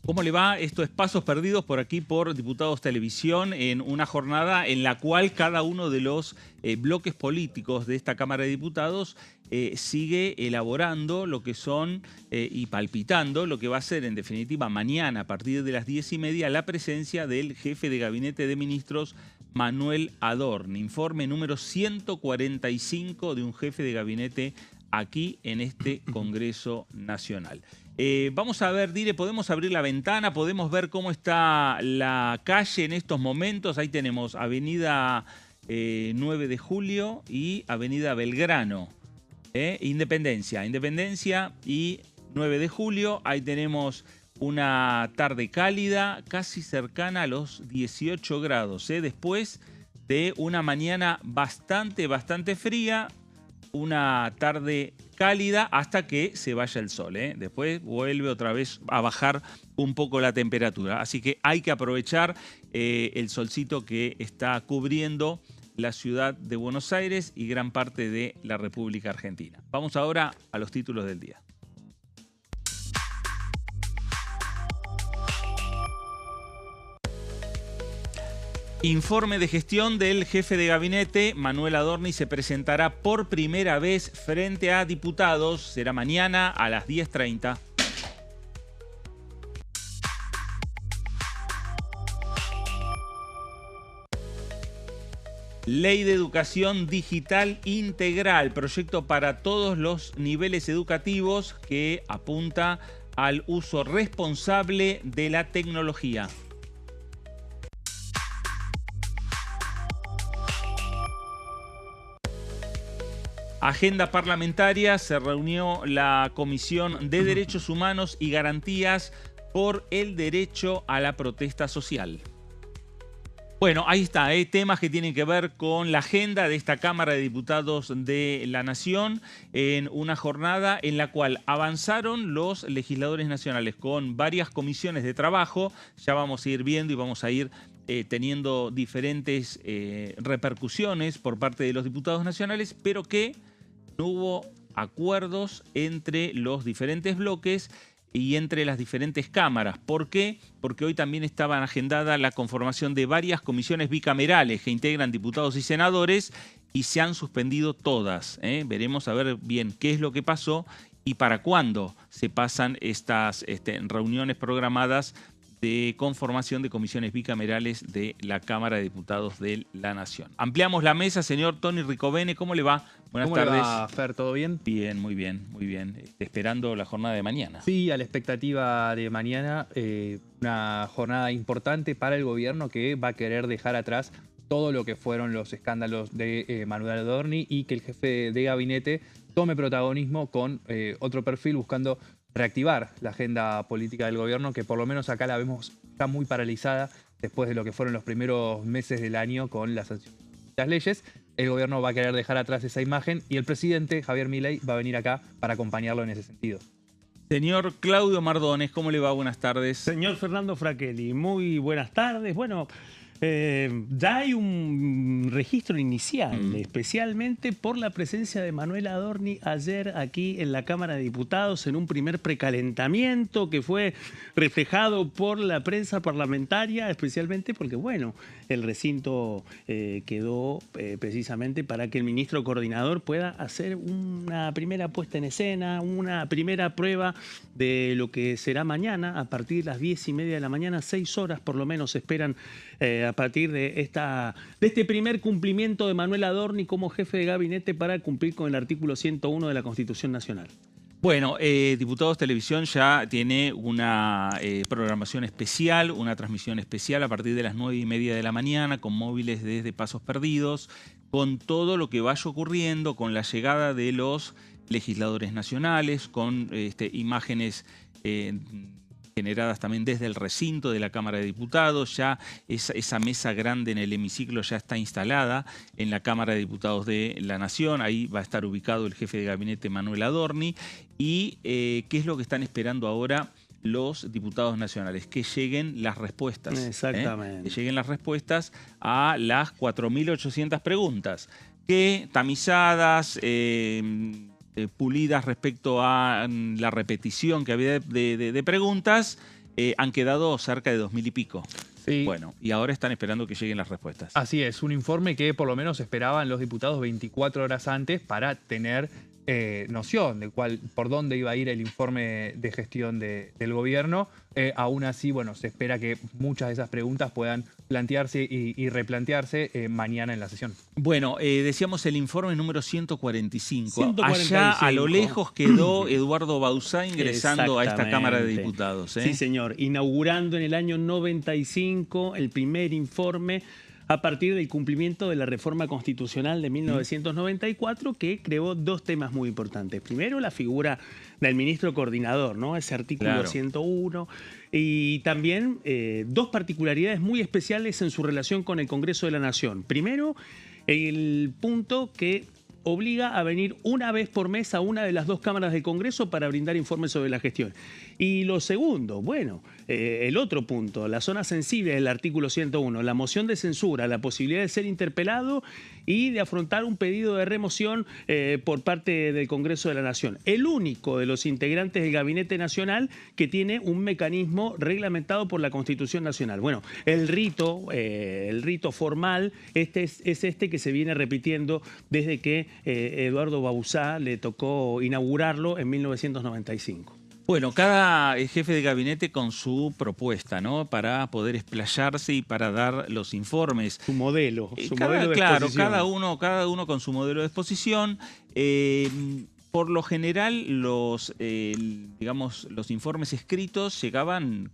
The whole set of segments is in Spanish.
¿Cómo le va? Esto es Pasos Perdidos por aquí por Diputados Televisión, en una jornada en la cual cada uno de los bloques políticos de esta Cámara de Diputados sigue elaborando lo que son y palpitando lo que va a ser en definitiva mañana a partir de las 10:30 la presencia del jefe de Gabinete de Ministros, Manuel Adorni. Informe número 145 de un jefe de gabinete aquí en este Congreso Nacional. Vamos a ver, Dire, podemos abrir la ventana, podemos ver cómo está la calle en estos momentos. Ahí tenemos Avenida 9 de Julio y Avenida Belgrano. Independencia y 9 de Julio. Ahí tenemos una tarde cálida, casi cercana a los 18 grados. Después de una mañana bastante fría, una tarde cálida hasta que se vaya el sol. Después vuelve otra vez a bajar un poco la temperatura. Así que hay que aprovechar el solcito que está cubriendo la ciudad de Buenos Aires y gran parte de la República Argentina. Vamos ahora a los títulos del día. Informe de gestión del jefe de gabinete, Manuel Adorni, se presentará por primera vez frente a diputados. Será mañana a las 10:30. Ley de Educación Digital Integral, proyecto para todos los niveles educativos que apunta al uso responsable de la tecnología. Agenda parlamentaria, se reunió la Comisión de Derechos Humanos y Garantías por el derecho a la protesta social. Bueno, ahí está, temas que tienen que ver con la agenda de esta Cámara de Diputados de la Nación en una jornada en la cual avanzaron los legisladores nacionales con varias comisiones de trabajo. Ya vamos a ir viendo y vamos a ir teniendo diferentes repercusiones por parte de los diputados nacionales, pero que no hubo acuerdos entre los diferentes bloques y entre las diferentes cámaras. ¿Por qué? Porque hoy también estaba agendada la conformación de varias comisiones bicamerales que integran diputados y senadores y se han suspendido todas. Veremos a ver bien qué es lo que pasó y para cuándo se pasan estas reuniones programadas de conformación de comisiones bicamerales de la Cámara de Diputados de la Nación. Ampliamos la mesa, señor Tony Ricovene, ¿cómo le va? Buenas tardes. ¿Cómo le va, Fer? ¿Todo bien? Bien, muy bien, muy bien. Esperando la jornada de mañana. Sí, a la expectativa de mañana, una jornada importante para el gobierno que va a querer dejar atrás todo lo que fueron los escándalos de Manuel Adorni y que el jefe de gabinete tome protagonismo con otro perfil buscando reactivar la agenda política del gobierno, que por lo menos acá la vemos está muy paralizada después de lo que fueron los primeros meses del año con las leyes. El gobierno va a querer dejar atrás esa imagen y el presidente, Javier Milei, va a venir acá para acompañarlo en ese sentido. Señor Claudio Mardones, ¿cómo le va? Buenas tardes. Señor Fernando Fraquelli, muy buenas tardes. Bueno, ya hay un registro inicial, especialmente por la presencia de Manuel Adorni ayer aquí en la Cámara de Diputados en un primer precalentamiento que fue reflejado por la prensa parlamentaria, especialmente porque, bueno, el recinto quedó precisamente para que el ministro coordinador pueda hacer una primera puesta en escena, una primera prueba de lo que será mañana a partir de las 10:30 de la mañana, 6 horas por lo menos se esperan a partir de este primer cumplimiento de Manuel Adorni como jefe de gabinete para cumplir con el artículo 101 de la Constitución Nacional. Bueno, Diputados Televisión ya tiene una programación especial, una transmisión especial a partir de las 9:30 de la mañana con móviles desde Pasos Perdidos, con todo lo que vaya ocurriendo, con la llegada de los legisladores nacionales, con imágenes generadas también desde el recinto de la Cámara de Diputados. Ya esa mesa grande en el hemiciclo ya está instalada en la Cámara de Diputados de la Nación. Ahí va a estar ubicado el jefe de gabinete, Manuel Adorni. ¿Y qué es lo que están esperando ahora los diputados nacionales? Que lleguen las respuestas. Exactamente. Que lleguen las respuestas a las 4.800 preguntas, que tamizadas, pulidas respecto a la repetición que había de preguntas, han quedado cerca de 2000 y pico. Sí. Bueno, y ahora están esperando que lleguen las respuestas. Así es, un informe que por lo menos esperaban los diputados 24 horas antes para tener noción de por dónde iba a ir el informe de gestión del gobierno. Aún así, bueno, se espera que muchas de esas preguntas puedan plantearse y replantearse mañana en la sesión. Bueno, decíamos el informe número 145. 145. Allá a lo lejos quedó Eduardo Bauzá ingresando a esta Cámara de Diputados. Sí, señor. Inaugurando en el año 95 el primer informe a partir del cumplimiento de la reforma constitucional de 1994, que creó dos temas muy importantes. Primero, la figura del ministro coordinador, ¿no? Ese artículo 101. Y también dos particularidades muy especiales en su relación con el Congreso de la Nación. Primero, el punto que obliga a venir una vez por mes a una de las dos cámaras del Congreso para brindar informes sobre la gestión. Y lo segundo, bueno, el otro punto, la zona sensible del artículo 101, la moción de censura, la posibilidad de ser interpelado y de afrontar un pedido de remoción por parte del Congreso de la Nación. El único de los integrantes del Gabinete Nacional que tiene un mecanismo reglamentado por la Constitución Nacional. Bueno, el rito formal es este que se viene repitiendo desde que Eduardo Bauzá le tocó inaugurarlo en 1995. Bueno, cada jefe de gabinete con su propuesta, ¿no? Para poder explayarse y para dar los informes. Su modelo de claro, exposición. cada uno con su modelo de exposición. Por lo general, los informes escritos llegaban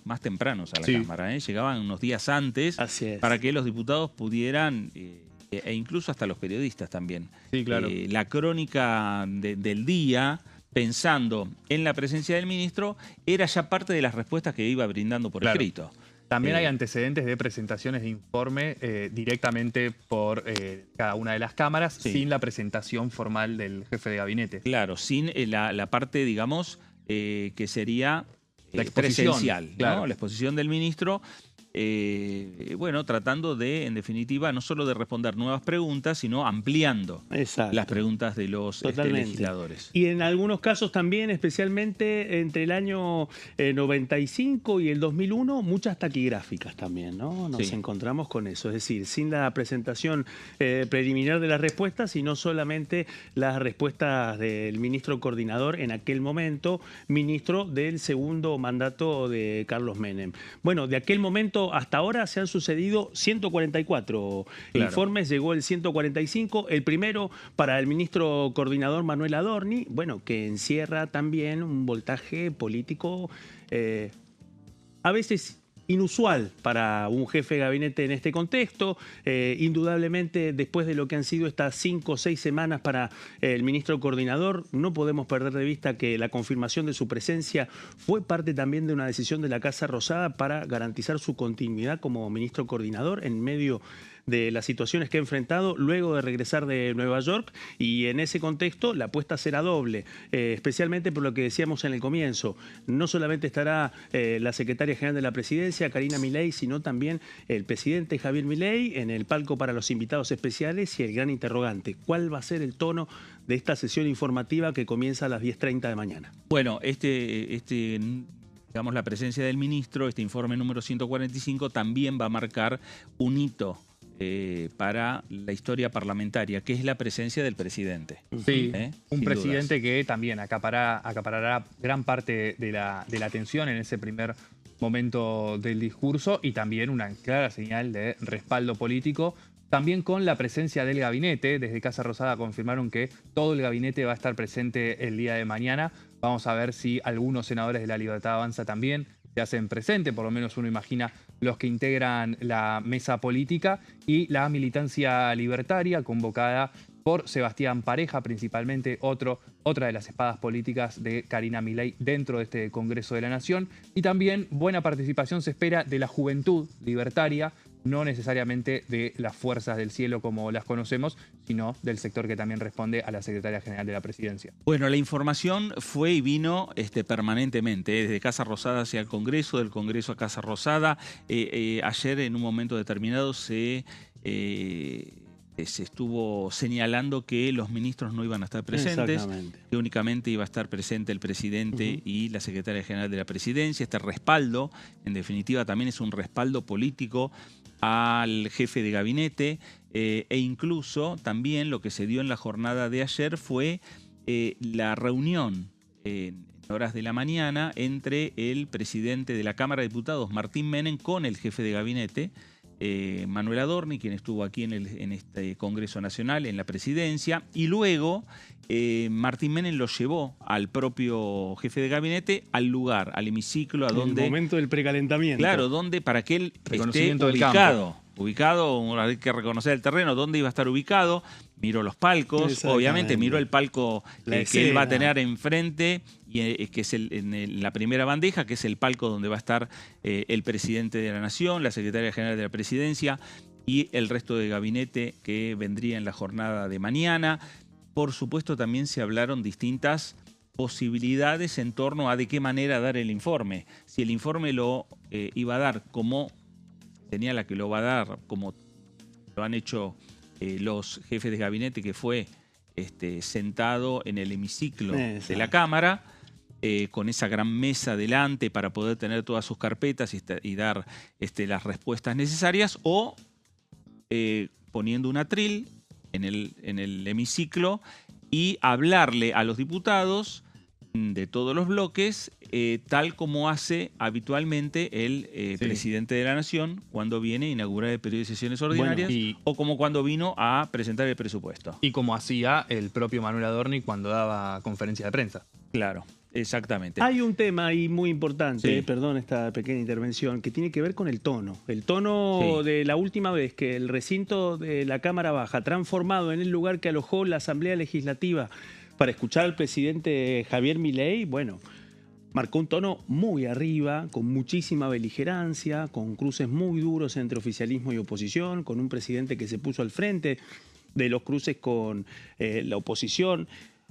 más tempranos a la Cámara, ¿eh? Llegaban unos días antes. Así es. Para que los diputados pudieran, e incluso hasta los periodistas también, sí, claro. La crónica del día, pensando en la presencia del ministro, era ya parte de las respuestas que iba brindando por escrito. También hay antecedentes de presentaciones de informe directamente por cada una de las cámaras, sin la presentación formal del jefe de gabinete. Claro, sin la parte, digamos, que sería la exposición, presencial, claro. ¿no? La exposición del ministro. Bueno, tratando de, en definitiva, no solo de responder nuevas preguntas, sino ampliando las preguntas de los legisladores. Y en algunos casos también, especialmente entre el año 95 y el 2001, muchas taquigráficas también, ¿no? Nos encontramos con eso, es decir, sin la presentación preliminar de las respuestas, sino solamente las respuestas del ministro coordinador en aquel momento, ministro del segundo mandato de Carlos Menem. Bueno, de aquel momento hasta ahora se han sucedido 144 informes, llegó el 145, el primero para el ministro coordinador Manuel Adorni, bueno, que encierra también un voltaje político a veces inusual para un jefe de gabinete en este contexto. Indudablemente, después de lo que han sido estas 5 o 6 semanas para el ministro coordinador, no podemos perder de vista que la confirmación de su presencia fue parte también de una decisión de la Casa Rosada para garantizar su continuidad como ministro coordinador en medio de las situaciones que ha enfrentado luego de regresar de Nueva York, y en ese contexto la apuesta será doble, especialmente por lo que decíamos en el comienzo. No solamente estará la secretaria general de la Presidencia, Karina Milei, sino también el presidente Javier Milei en el palco para los invitados especiales, y el gran interrogante: ¿cuál va a ser el tono de esta sesión informativa que comienza a las 10:30 de mañana? Bueno, digamos, la presencia del ministro, este informe número 145, también va a marcar un hito para la historia parlamentaria, que es la presencia del presidente. Sí, un Sin presidente dudas. que también acaparará gran parte de la atención en ese primer momento del discurso, y también una clara señal de respaldo político, también con la presencia del gabinete. Desde Casa Rosada confirmaron que todo el gabinete va a estar presente el día de mañana. Vamos a ver si algunos senadores de La Libertad Avanza también se hacen presente, por lo menos uno imagina los que integran la mesa política, y la militancia libertaria convocada por Sebastián Pareja, principalmente otra de las espadas políticas de Karina Milei dentro de este Congreso de la Nación. Y también buena participación se espera de la juventud libertaria, no necesariamente de las fuerzas del cielo como las conocemos, sino del sector que también responde a la Secretaría General de la Presidencia. Bueno, la información fue y vino permanentemente, desde Casa Rosada hacia el Congreso, del Congreso a Casa Rosada. Ayer, en un momento determinado, se se estuvo señalando que los ministros no iban a estar presentes, que únicamente iba a estar presente el presidente y la secretaria general de la presidencia. Este respaldo, en definitiva, también es un respaldo político al jefe de gabinete, e incluso también lo que se dio en la jornada de ayer fue la reunión en horas de la mañana entre el presidente de la Cámara de Diputados, Martín Menem, con el jefe de gabinete, Manuel Adorni, quien estuvo aquí en este Congreso Nacional, en la presidencia, y luego Martín Menem lo llevó al propio jefe de gabinete al lugar, al hemiciclo, a donde... El momento del precalentamiento. Claro, donde para que él esté ubicado, hay que reconocer el terreno, dónde iba a estar ubicado, miró los palcos, obviamente miró el palco que él va a tener enfrente, y, que es en la primera bandeja, que es el palco donde va a estar el presidente de la Nación, la secretaria general de la presidencia y el resto del gabinete que vendría en la jornada de mañana. Por supuesto, también se hablaron distintas posibilidades en torno a de qué manera dar el informe. Si el informe lo iba a dar como señala que lo va a dar, como lo han hecho los jefes de gabinete, que fue sentado en el hemiciclo de la Cámara, con esa gran mesa delante para poder tener todas sus carpetas y dar las respuestas necesarias, o poniendo un atril en el hemiciclo y hablarle a los diputados de todos los bloques, tal como hace habitualmente el presidente de la Nación cuando viene a inaugurar el periodo de sesiones ordinarias, o como cuando vino a presentar el presupuesto. Y como hacía el propio Manuel Adorni cuando daba conferencia de prensa. Claro, exactamente. Hay un tema ahí muy importante, perdón esta pequeña intervención, que tiene que ver con el tono. El tono de la última vez que el recinto de la Cámara Baja, transformado en el lugar que alojó la Asamblea Legislativa para escuchar al presidente Javier Milei, bueno, marcó un tono muy arriba, con muchísima beligerancia, con cruces muy duros entre oficialismo y oposición, con un presidente que se puso al frente de los cruces con la oposición.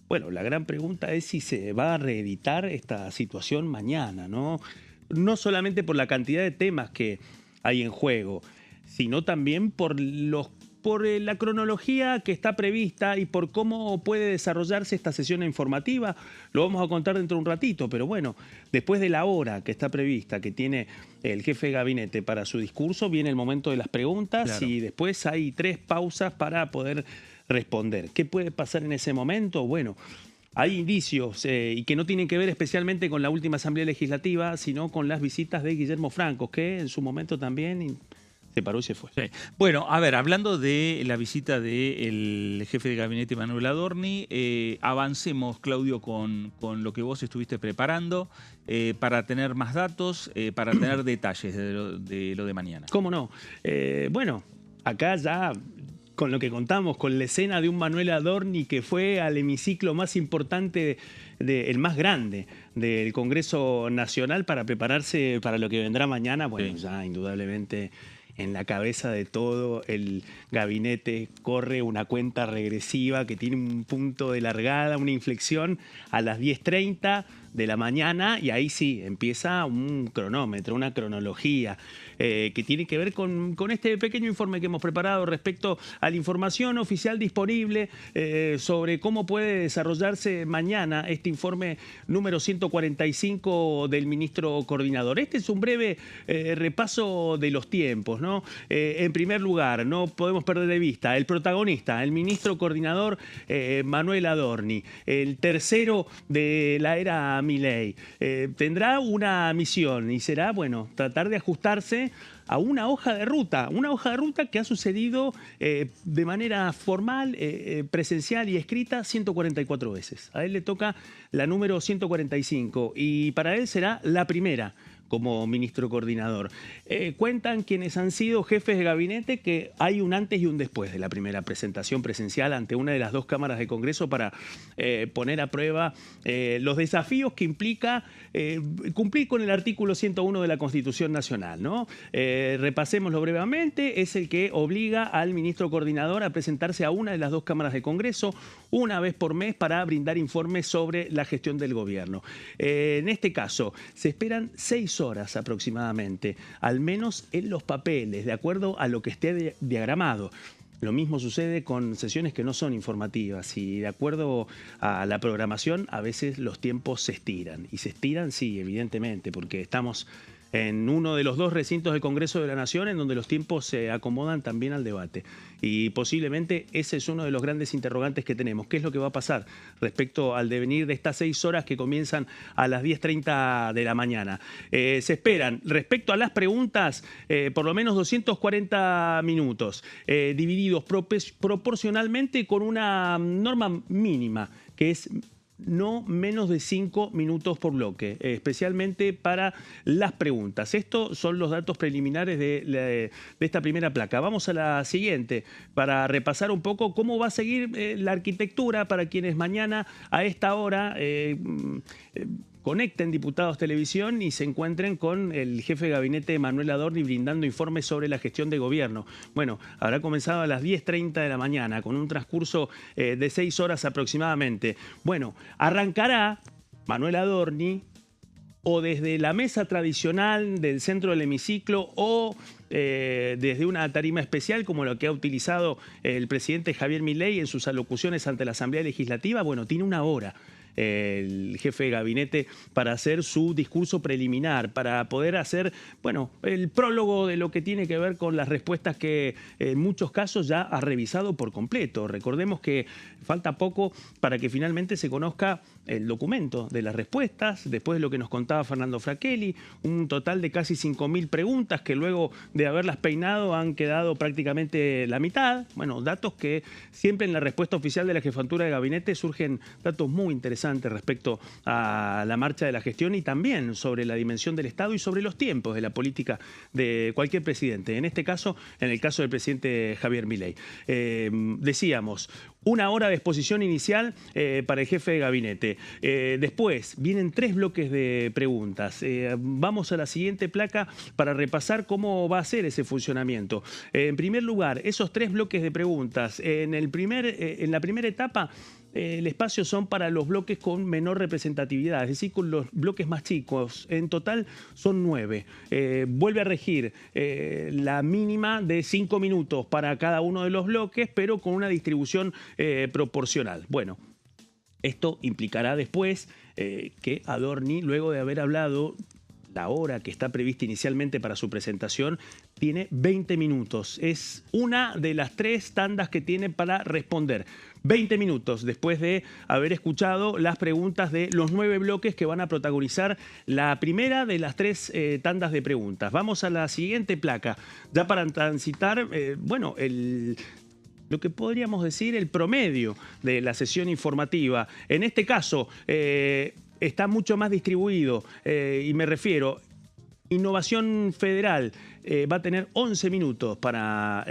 Bueno, la gran pregunta es si se va a reeditar esta situación mañana, ¿no? No solamente por la cantidad de temas que hay en juego, sino también por la cronología que está prevista y por cómo puede desarrollarse esta sesión informativa. Lo vamos a contar dentro de un ratito, pero bueno, después de la hora que está prevista, que tiene el jefe de gabinete para su discurso, viene el momento de las preguntas y después hay 3 pausas para poder responder. ¿Qué puede pasar en ese momento? Bueno, hay indicios y que no tienen que ver especialmente con la última Asamblea Legislativa, sino con las visitas de Guillermo Franco, que en su momento también se paró y se fue. Bueno, a ver, hablando de la visita del jefe de gabinete Manuel Adorni, avancemos, Claudio, con lo que vos estuviste preparando para tener más datos, para tener detalles de lo de mañana. ¿Cómo no? Bueno, acá ya con lo que contamos, con la escena de un Manuel Adorni que fue al hemiciclo más importante, el más grande del Congreso Nacional para prepararse para lo que vendrá mañana, bueno, ya indudablemente en la cabeza de todo el gabinete corre una cuenta regresiva que tiene un punto de largada, una inflexión a las 10:30 de la mañana, y ahí sí empieza un cronómetro, una cronología que tiene que ver con este pequeño informe que hemos preparado respecto a la información oficial disponible sobre cómo puede desarrollarse mañana este informe número 145 del ministro coordinador. Este es un breve repaso de los tiempos, ¿no? En primer lugar, no podemos perder de vista el protagonista, el ministro coordinador Manuel Adorni, el tercero de la era Milei. Tendrá una misión y será, bueno, tratar de ajustarse a una hoja de ruta que ha sucedido de manera formal, presencial y escrita 144 veces. A él le toca la número 145 y para él será la primera como ministro coordinador. Cuentan quienes han sido jefes de gabinete que hay un antes y un después de la primera presentación presencial ante una de las 2 cámaras de Congreso para poner a prueba los desafíos que implica cumplir con el artículo 101 de la Constitución Nacional, ¿no? Repasémoslo brevemente. Es el que obliga al ministro coordinador a presentarse a una de las 2 cámaras de Congreso una vez por mes para brindar informes sobre la gestión del gobierno. En este caso, se esperan 6 horas aproximadamente, al menos en los papeles, de acuerdo a lo que esté diagramado. lo mismo sucede con sesiones que no son informativas y de acuerdo a la programación a veces los tiempos se estiran. Y se estiran, sí, evidentemente, porque estamos en uno de los dos recintos del Congreso de la Nación en donde los tiempos se acomodan también al debate. Y posiblemente ese es uno de los grandes interrogantes que tenemos. ¿Qué es lo que va a pasar respecto al devenir de estas 6 horas que comienzan a las 10:30 de la mañana? Se esperan, respecto a las preguntas, por lo menos 240 minutos, divididos proporcionalmente con una norma mínima, que es no menos de 5 minutos por bloque, especialmente para las preguntas. Estos son los datos preliminares de esta primera placa. Vamos a la siguiente para repasar un poco cómo va a seguir la arquitectura para quienes mañana a esta hora conecten Diputados Televisión y se encuentren con el jefe de gabinete Manuel Adorni brindando informes sobre la gestión de gobierno. Bueno, habrá comenzado a las 10:30 de la mañana con un transcurso de 6 horas aproximadamente. Bueno, arrancará Manuel Adorni o desde la mesa tradicional del centro del hemiciclo o desde una tarima especial como la que ha utilizado el presidente Javier Milei en sus alocuciones ante la Asamblea Legislativa. Bueno, tiene una hora el jefe de gabinete para hacer su discurso preliminar, para poder hacer, bueno, el prólogo de lo que tiene que ver con las respuestas que en muchos casos ya ha revisado por completo. Recordemos que falta poco para que finalmente se conozca el documento de las respuestas, después de lo que nos contaba Fernando Fracchelli, un total de casi 5.000 preguntas que luego de haberlas peinado han quedado prácticamente la mitad. Bueno, datos que siempre en la respuesta oficial de la jefatura de gabinete surgen datos muy interesantes respecto a la marcha de la gestión y también sobre la dimensión del Estado y sobre los tiempos de la política de cualquier presidente. En este caso, en el caso del presidente Javier Milei. Decíamos, una hora de exposición inicial para el jefe de gabinete. Después vienen 3 bloques de preguntas. Vamos a la siguiente placa para repasar cómo va a ser ese funcionamiento. En primer lugar, esos 3 bloques de preguntas. En la primera etapa, el espacio son para los bloques con menor representatividad, es decir, con los bloques más chicos. En total son 9. Vuelve a regir la mínima de 5 minutos para cada uno de los bloques, pero con una distribución proporcional. Bueno, esto implicará después que Adorni, luego de haber hablado la hora que está prevista inicialmente para su presentación, tiene 20 minutos. Es una de las 3 tandas que tiene para responder. 20 minutos después de haber escuchado las preguntas de los 9 bloques que van a protagonizar la primera de las 3 tandas de preguntas. Vamos a la siguiente placa, ya para transitar, bueno, lo que podríamos decir el promedio de la sesión informativa. En este caso, está mucho más distribuido y me refiero, Innovación Federal va a tener 11 minutos para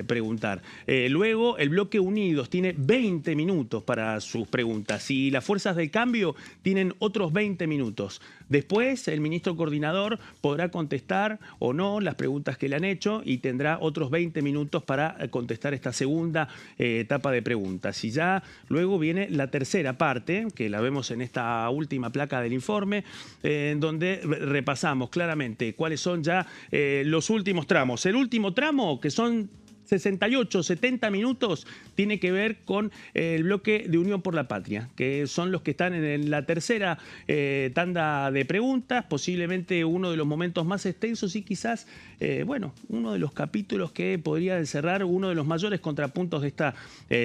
preguntar. Luego el bloque Unidos tiene 20 minutos para sus preguntas y las Fuerzas del Cambio tienen otros 20 minutos. Después el ministro coordinador podrá contestar o no las preguntas que le han hecho y tendrá otros 20 minutos para contestar esta segunda etapa de preguntas. Y ya luego viene la tercera parte, que la vemos en esta última placa del informe, en donde repasamos claramente cuáles son ya los últimos tramos. El último tramo, que son 68, 70 minutos, tiene que ver con el bloque de Unión por la Patria, que son los que están en la tercera tanda de preguntas, posiblemente uno de los momentos más extensos y quizás, bueno, uno de los capítulos que podría encerrar uno de los mayores contrapuntos de esta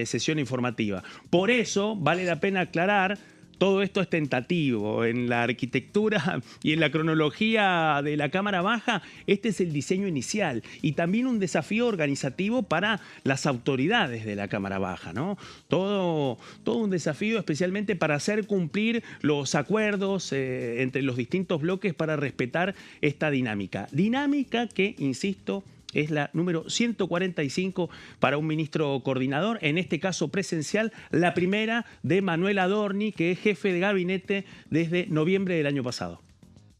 sesión informativa. Por eso vale la pena aclarar. Todo esto es tentativo. En la arquitectura y en la cronología de la Cámara Baja, este es el diseño inicial y también un desafío organizativo para las autoridades de la Cámara Baja, ¿no? Todo un desafío especialmente para hacer cumplir los acuerdos entre los distintos bloques para respetar esta dinámica. Dinámica que, insisto, es la número 145 para un ministro coordinador, en este caso presencial, la primera de Manuel Adorni, que es jefe de gabinete desde noviembre del año pasado.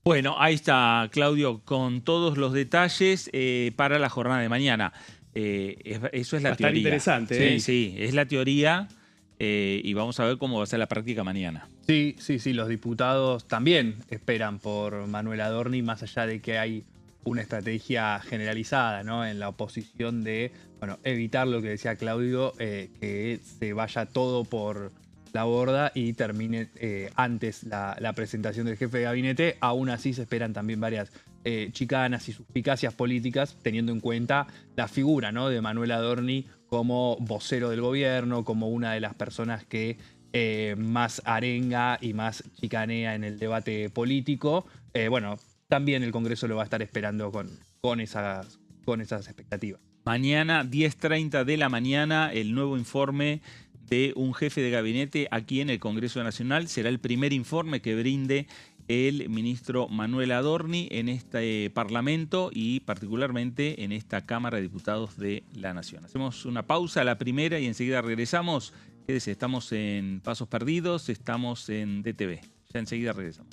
Bueno, ahí está, Claudio, con todos los detalles para la jornada de mañana. Eso es la teoría. Interesante. Sí, sí, es la teoría y vamos a ver cómo va a ser la práctica mañana. Sí, los diputados también esperan por Manuel Adorni, más allá de que hay una estrategia generalizada, ¿no? En la oposición de, bueno, evitar lo que decía Claudio, que se vaya todo por la borda y termine antes la presentación del jefe de gabinete. Aún así se esperan también varias chicanas y suspicacias políticas, teniendo en cuenta la figura, ¿no? De Manuel Adorni como vocero del gobierno, como una de las personas que más arenga y más chicanea en el debate político. Bueno, también el Congreso lo va a estar esperando con esas expectativas. Mañana, 10:30 de la mañana, el nuevo informe de un jefe de gabinete aquí en el Congreso Nacional. Será el primer informe que brinde el ministro Manuel Adorni en este Parlamento y particularmente en esta Cámara de Diputados de la Nación. Hacemos una pausa, la primera, y enseguida regresamos. Quédese, estamos en Pasos Perdidos, estamos en DTV. Ya enseguida regresamos.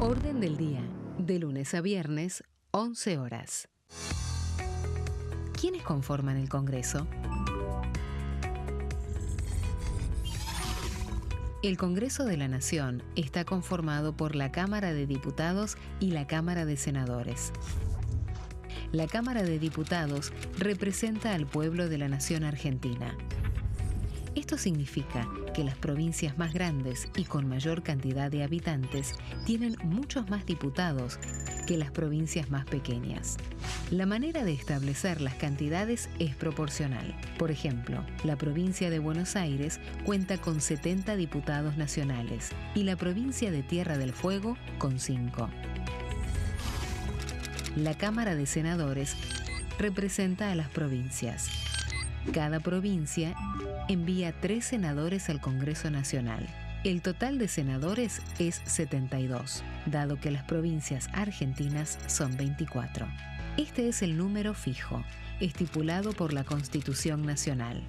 Orden del día, de lunes a viernes, 11 horas. ¿Quiénes conforman el Congreso? El Congreso de la Nación está conformado por la Cámara de Diputados y la Cámara de Senadores. La Cámara de Diputados representa al pueblo de la nación argentina. Esto significa que las provincias más grandes y con mayor cantidad de habitantes tienen muchos más diputados que las provincias más pequeñas. La manera de establecer las cantidades es proporcional. Por ejemplo, la provincia de Buenos Aires cuenta con 70 diputados nacionales y la provincia de Tierra del Fuego con 5. La Cámara de Senadores representa a las provincias. Cada provincia envía 3 senadores al Congreso Nacional. El total de senadores es 72, dado que las provincias argentinas son 24. Este es el número fijo, estipulado por la Constitución Nacional.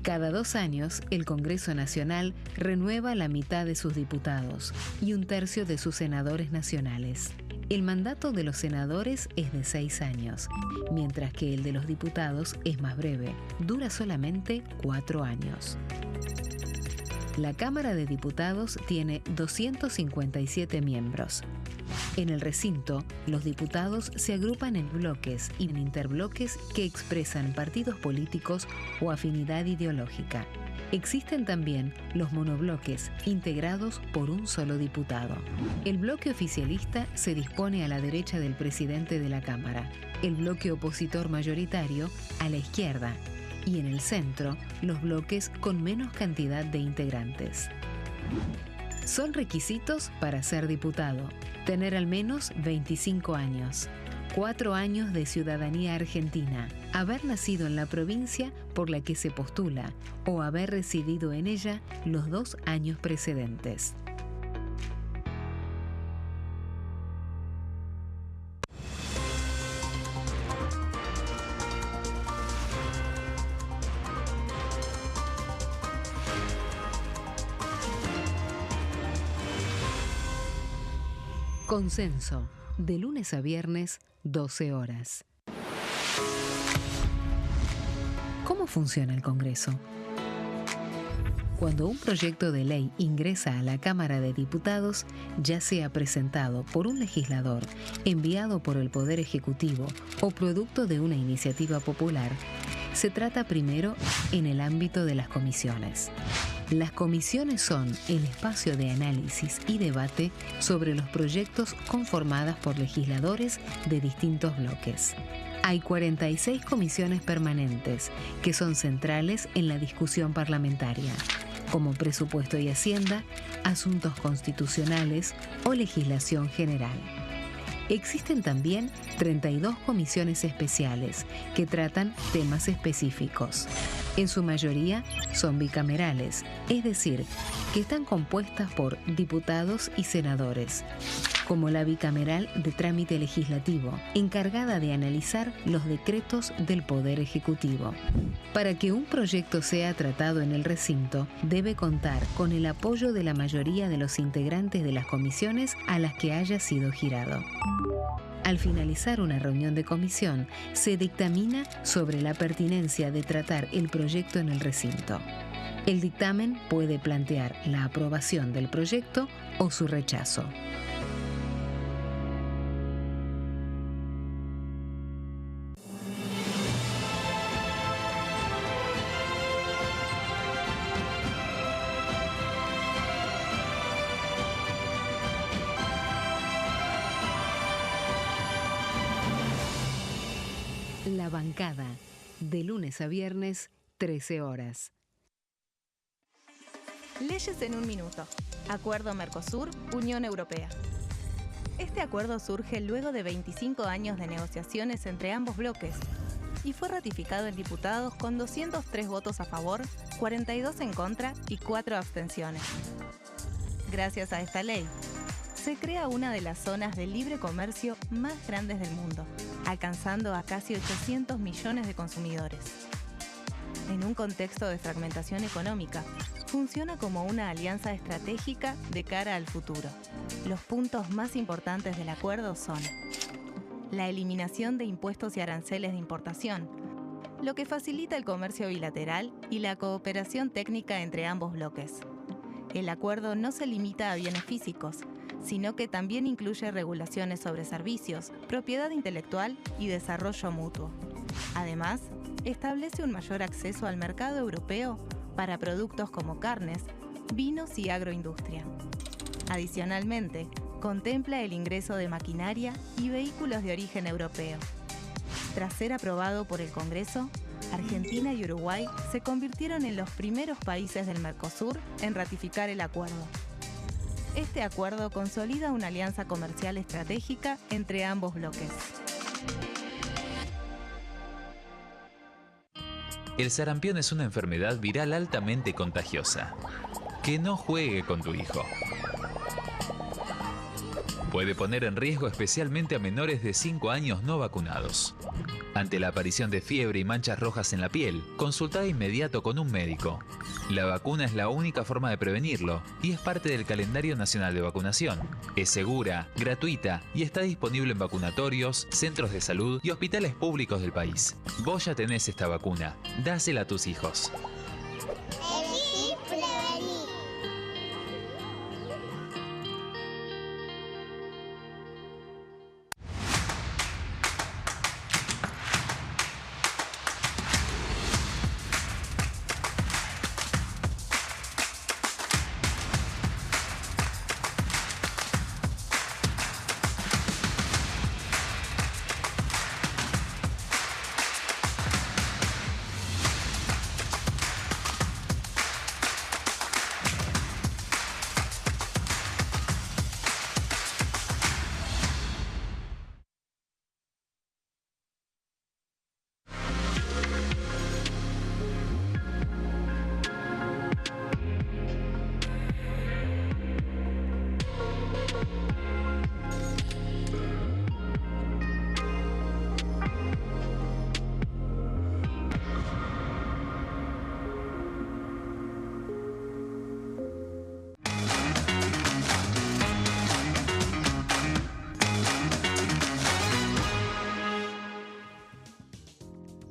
Cada 2 años, el Congreso Nacional renueva la mitad de sus diputados y 1/3 de sus senadores nacionales. El mandato de los senadores es de 6 años, mientras que el de los diputados es más breve, dura solamente 4 años. La Cámara de Diputados tiene 257 miembros. En el recinto, los diputados se agrupan en bloques y en interbloques que expresan partidos políticos o afinidad ideológica. Existen también los monobloques, integrados por un solo diputado. El bloque oficialista se dispone a la derecha del presidente de la Cámara, el bloque opositor mayoritario a la izquierda y en el centro los bloques con menos cantidad de integrantes. Son requisitos para ser diputado: tener al menos 25 años, 4 años de ciudadanía argentina, haber nacido en la provincia por la que se postula o haber residido en ella los 2 años precedentes. Consenso, de lunes a viernes, 12 horas. ¿Cómo funciona el Congreso? Cuando un proyecto de ley ingresa a la Cámara de Diputados, ya sea presentado por un legislador, enviado por el Poder Ejecutivo o producto de una iniciativa popular, se trata primero en el ámbito de las comisiones. Las comisiones son el espacio de análisis y debate sobre los proyectos conformadas por legisladores de distintos bloques. Hay 46 comisiones permanentes que son centrales en la discusión parlamentaria, como Presupuesto y Hacienda, Asuntos Constitucionales o Legislación General. Existen también 32 comisiones especiales que tratan temas específicos. En su mayoría son bicamerales, es decir, que están compuestas por diputados y senadores, como la bicameral de trámite legislativo, encargada de analizar los decretos del Poder Ejecutivo. Para que un proyecto sea tratado en el recinto, debe contar con el apoyo de la mayoría de los integrantes de las comisiones a las que haya sido girado. Al finalizar una reunión de comisión, se dictamina sobre la pertinencia de tratar el proyecto en el recinto. El dictamen puede plantear la aprobación del proyecto o su rechazo. La bancada, de lunes a viernes, 13 horas. Leyes en un minuto. Acuerdo Mercosur-Unión Europea. Este acuerdo surge luego de 25 años de negociaciones entre ambos bloques y fue ratificado en diputados con 203 votos a favor, 42 en contra y 4 abstenciones. Gracias a esta ley, se crea una de las zonas de libre comercio más grandes del mundo, alcanzando a casi 800 millones de consumidores. En un contexto de fragmentación económica, funciona como una alianza estratégica de cara al futuro. Los puntos más importantes del acuerdo son la eliminación de impuestos y aranceles de importación, lo que facilita el comercio bilateral y la cooperación técnica entre ambos bloques. El acuerdo no se limita a bienes físicos, sino que también incluye regulaciones sobre servicios, propiedad intelectual y desarrollo mutuo. Además, establece un mayor acceso al mercado europeo para productos como carnes, vinos y agroindustria. Adicionalmente, contempla el ingreso de maquinaria y vehículos de origen europeo. Tras ser aprobado por el Congreso, Argentina y Uruguay se convirtieron en los primeros países del Mercosur en ratificar el acuerdo. Este acuerdo consolida una alianza comercial estratégica entre ambos bloques. El sarampión es una enfermedad viral altamente contagiosa. Que no juegue con tu hijo. Puede poner en riesgo especialmente a menores de 5 años no vacunados. Ante la aparición de fiebre y manchas rojas en la piel, consulta de inmediato con un médico. La vacuna es la única forma de prevenirlo y es parte del calendario nacional de vacunación. Es segura, gratuita y está disponible en vacunatorios, centros de salud y hospitales públicos del país. Vos ya tenés esta vacuna, dásela a tus hijos. Elegí prevenir.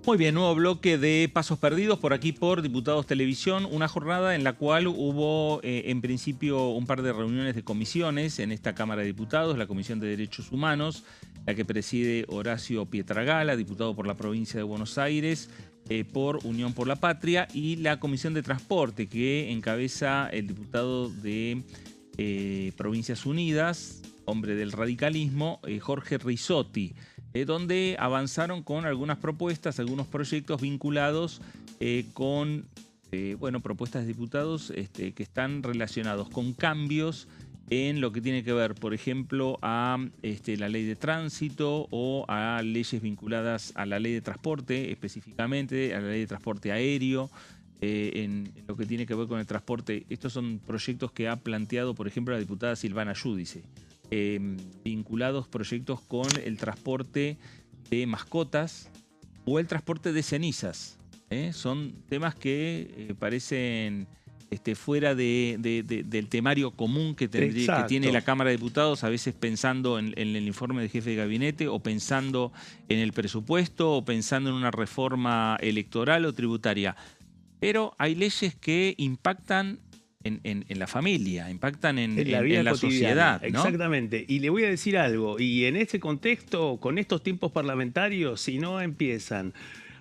Muy bien, nuevo bloque de Pasos Perdidos por aquí por Diputados Televisión, una jornada en la cual hubo en principio un par de reuniones de comisiones en esta Cámara de Diputados, la Comisión de Derechos Humanos, la que preside Horacio Pietragala, diputado por la provincia de Buenos Aires, por Unión por la Patria, y la Comisión de Transporte que encabeza el diputado de Provincias Unidas, hombre del radicalismo, Jorge Rizzotti, donde avanzaron con algunas propuestas, algunos proyectos vinculados con propuestas de diputados que están relacionados con cambios en lo que tiene que ver, por ejemplo, a la ley de tránsito o a leyes vinculadas a la ley de transporte, específicamente a la ley de transporte aéreo, en lo que tiene que ver con el transporte. Estos son proyectos que ha planteado, por ejemplo, la diputada Silvana Giudice, vinculados proyectos con el transporte de mascotas o el transporte de cenizas. Son temas que parecen fuera del temario común que tiene la Cámara de Diputados, a veces pensando en el informe del jefe de gabinete o pensando en el presupuesto o pensando en una reforma electoral o tributaria. Pero hay leyes que impactan en la familia, impactan en la vida, en la sociedad, ¿no? Exactamente. Y le voy a decir algo, y en este contexto, con estos tiempos parlamentarios, si no empiezan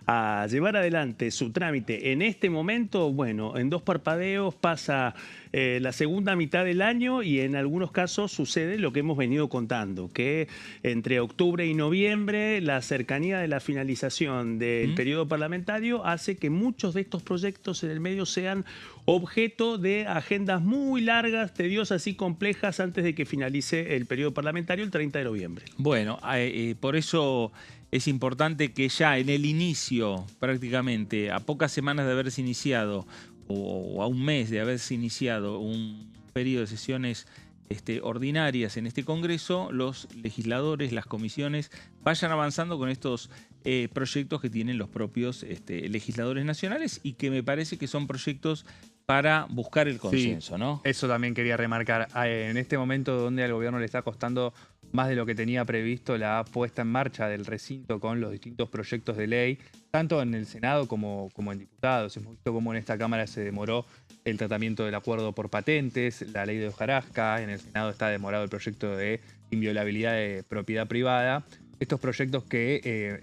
a llevar adelante su trámite en este momento, bueno, en 2 parpadeos pasa la segunda mitad del año y en algunos casos sucede lo que hemos venido contando, que entre octubre y noviembre la cercanía de la finalización del periodo parlamentario hace que muchos de estos proyectos en el medio sean objeto de agendas muy largas, tediosas y complejas antes de que finalice el periodo parlamentario el 30 de noviembre. Bueno, por eso es importante que ya en el inicio, prácticamente a pocas semanas de haberse iniciado o a un mes de haberse iniciado un periodo de sesiones ordinarias en este Congreso, los legisladores, las comisiones, vayan avanzando con estos proyectos que tienen los propios legisladores nacionales y que me parece que son proyectos para buscar el consenso, sí, ¿no? Eso también quería remarcar. En este momento donde al gobierno le está costando más de lo que tenía previsto la puesta en marcha del recinto con los distintos proyectos de ley, tanto en el Senado como en diputados. Hemos visto cómo en esta Cámara se demoró el tratamiento del acuerdo por patentes, la ley de hojarasca, en el Senado está demorado el proyecto de inviolabilidad de propiedad privada. Estos proyectos que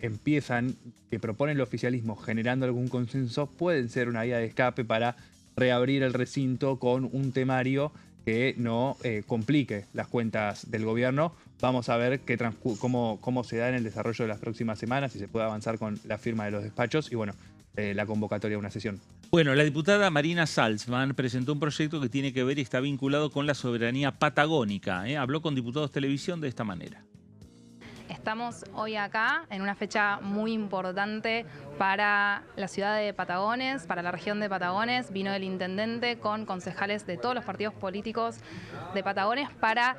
que proponen el oficialismo generando algún consenso, pueden ser una vía de escape para reabrir el recinto con un temario que no complique las cuentas del gobierno. Vamos a ver cómo se da en el desarrollo de las próximas semanas, si se puede avanzar con la firma de los despachos y bueno, la convocatoria a una sesión. Bueno, la diputada Marina Salzman presentó un proyecto que tiene que ver y está vinculado con la soberanía patagónica. Habló con Diputados Televisión de esta manera. Estamos hoy acá en una fecha muy importante para la ciudad de Patagones, para la región de Patagones. Vino el intendente con concejales de todos los partidos políticos de Patagones para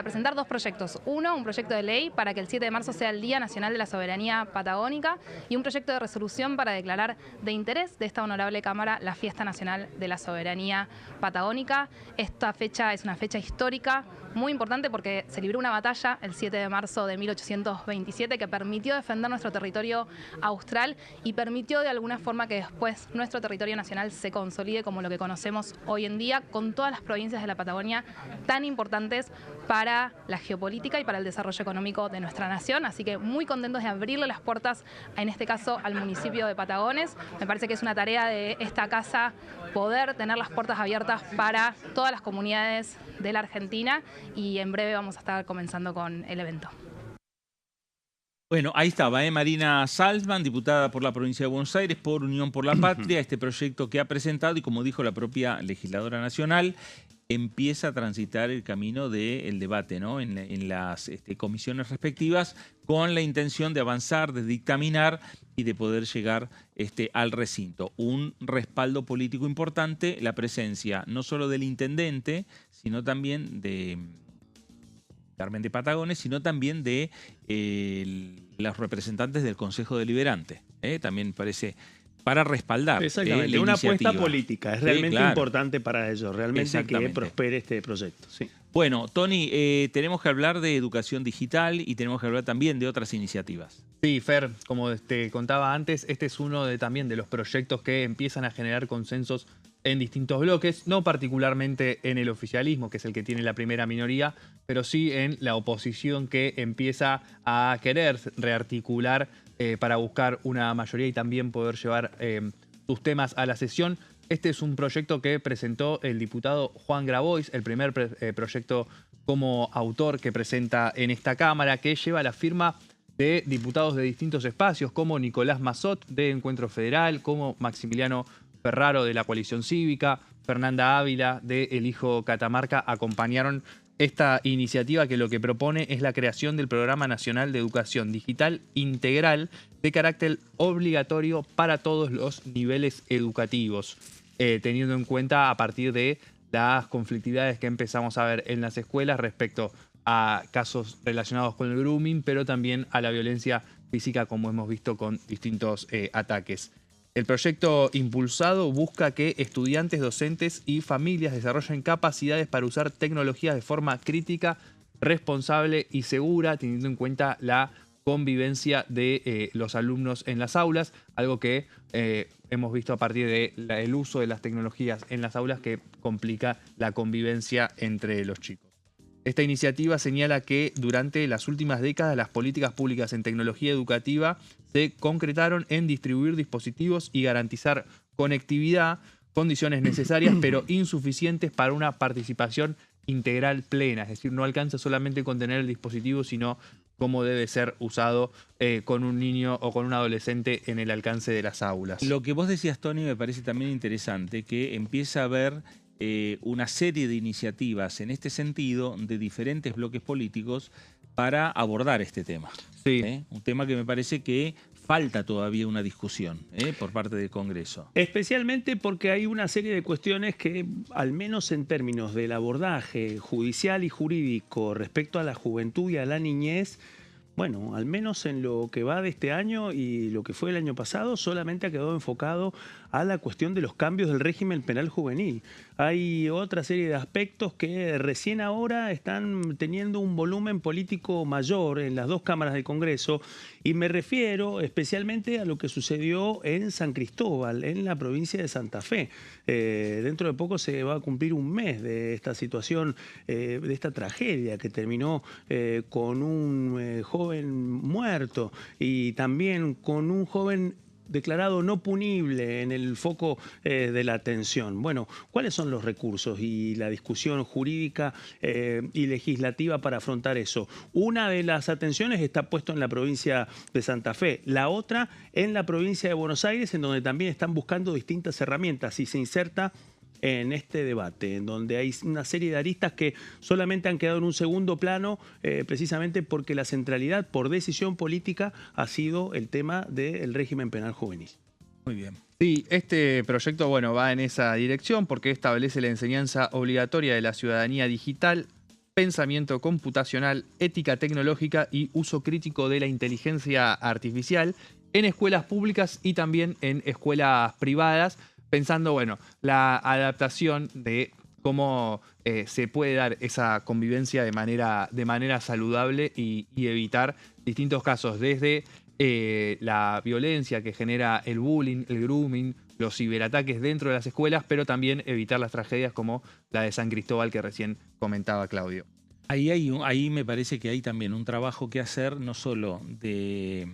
presentar 2 proyectos. Uno, un proyecto de ley para que el 7 de marzo sea el Día Nacional de la Soberanía Patagónica y un proyecto de resolución para declarar de interés de esta honorable Cámara la Fiesta Nacional de la Soberanía Patagónica. Esta fecha es una fecha histórica muy importante porque se libró una batalla el 7 de marzo de 1827 que permitió defender nuestro territorio austral y permitió de alguna forma que después nuestro territorio nacional se consolide como lo que conocemos hoy en día, con todas las provincias de la Patagonia tan importantes para la geopolítica y para el desarrollo económico de nuestra nación. Así que muy contentos de abrirle las puertas, en este caso al municipio de Patagones. Me parece que es una tarea de esta casa poder tener las puertas abiertas para todas las comunidades de la Argentina y en breve vamos a estar comenzando con el evento. Bueno, ahí estaba, Marina Salzman, diputada por la provincia de Buenos Aires, por Unión por la Patria, este proyecto que ha presentado y como dijo la propia legisladora nacional, empieza a transitar el camino del debate, ¿no? en las comisiones respectivas con la intención de avanzar, de dictaminar y de poder llegar al recinto. Un respaldo político importante, la presencia no solo del intendente, sino también de Carmen de Patagones, sino también de los representantes del Consejo Deliberante. También parece para respaldar exactamente, una apuesta política. Es realmente importante para ellos, realmente que prospere este proyecto. Sí. Bueno, Tony, tenemos que hablar de educación digital y tenemos que hablar también de otras iniciativas. Sí, Fer, como te contaba antes, este es uno también de los proyectos que empiezan a generar consensos en distintos bloques, no particularmente en el oficialismo, que es el que tiene la primera minoría, pero sí en la oposición que empieza a querer rearticular para buscar una mayoría y también poder llevar sus temas a la sesión. Este es un proyecto que presentó el diputado Juan Grabois, el primer proyecto como autor que presenta en esta Cámara, que lleva la firma de diputados de distintos espacios, como Nicolás Massot de Encuentro Federal, como Maximiliano Ferraro de la Coalición Cívica, Fernanda Ávila de El Hijo Catamarca acompañaron esta iniciativa que lo que propone es la creación del Programa Nacional de Educación Digital Integral de carácter obligatorio para todos los niveles educativos, teniendo en cuenta a partir de las conflictividades que empezamos a ver en las escuelas respecto a casos relacionados con el grooming, pero también a la violencia física, como hemos visto con distintos ataques. El proyecto impulsado busca que estudiantes, docentes y familias desarrollen capacidades para usar tecnologías de forma crítica, responsable y segura, teniendo en cuenta la convivencia de los alumnos en las aulas, algo que hemos visto a partir del uso de las tecnologías en las aulas que complica la convivencia entre los chicos. Esta iniciativa señala que durante las últimas décadas las políticas públicas en tecnología educativa se concretaron en distribuir dispositivos y garantizar conectividad, condiciones necesarias pero insuficientes para una participación integral plena. Es decir, no alcanza solamente con tener el dispositivo, sino cómo debe ser usado con un niño o con un adolescente en el alcance de las aulas. Lo que vos decías, Tony, me parece también interesante, que empieza a haber una serie de iniciativas en este sentido de diferentes bloques políticos para abordar este tema. Sí. Un tema que me parece que falta todavía una discusión por parte del Congreso. Especialmente porque hay una serie de cuestiones que, al menos en términos del abordaje judicial y jurídico respecto a la juventud y a la niñez, bueno, al menos en lo que va de este año y lo que fue el año pasado, solamente ha quedado enfocado a la cuestión de los cambios del régimen penal juvenil. Hay otra serie de aspectos que recién ahora están teniendo un volumen político mayor en las dos cámaras del Congreso, y me refiero especialmente a lo que sucedió en San Cristóbal, en la provincia de Santa Fe. Dentro de poco se va a cumplir un mes de esta situación, de esta tragedia que terminó con un joven muerto y también con un joven declarado no punible en el foco de la atención. Bueno, ¿cuáles son los recursos y la discusión jurídica y legislativa para afrontar eso? Una de las atenciones está puesto en la provincia de Santa Fe, la otra en la provincia de Buenos Aires, en donde también están buscando distintas herramientas y se inserta en este debate, en donde hay una serie de aristas que solamente han quedado en un segundo plano, precisamente porque la centralidad por decisión política ha sido el tema del régimen penal juvenil. Muy bien. Sí, este proyecto va en esa dirección porque establece la enseñanza obligatoria de la ciudadanía digital, pensamiento computacional, ética tecnológica y uso crítico de la inteligencia artificial en escuelas públicas y también en escuelas privadas, pensando, la adaptación de cómo se puede dar esa convivencia de manera saludable y evitar distintos casos, desde la violencia que genera el bullying, el grooming, los ciberataques dentro de las escuelas, pero también evitar las tragedias como la de San Cristóbal que recién comentaba Claudio. Ahí me parece que hay también un trabajo que hacer, no solo de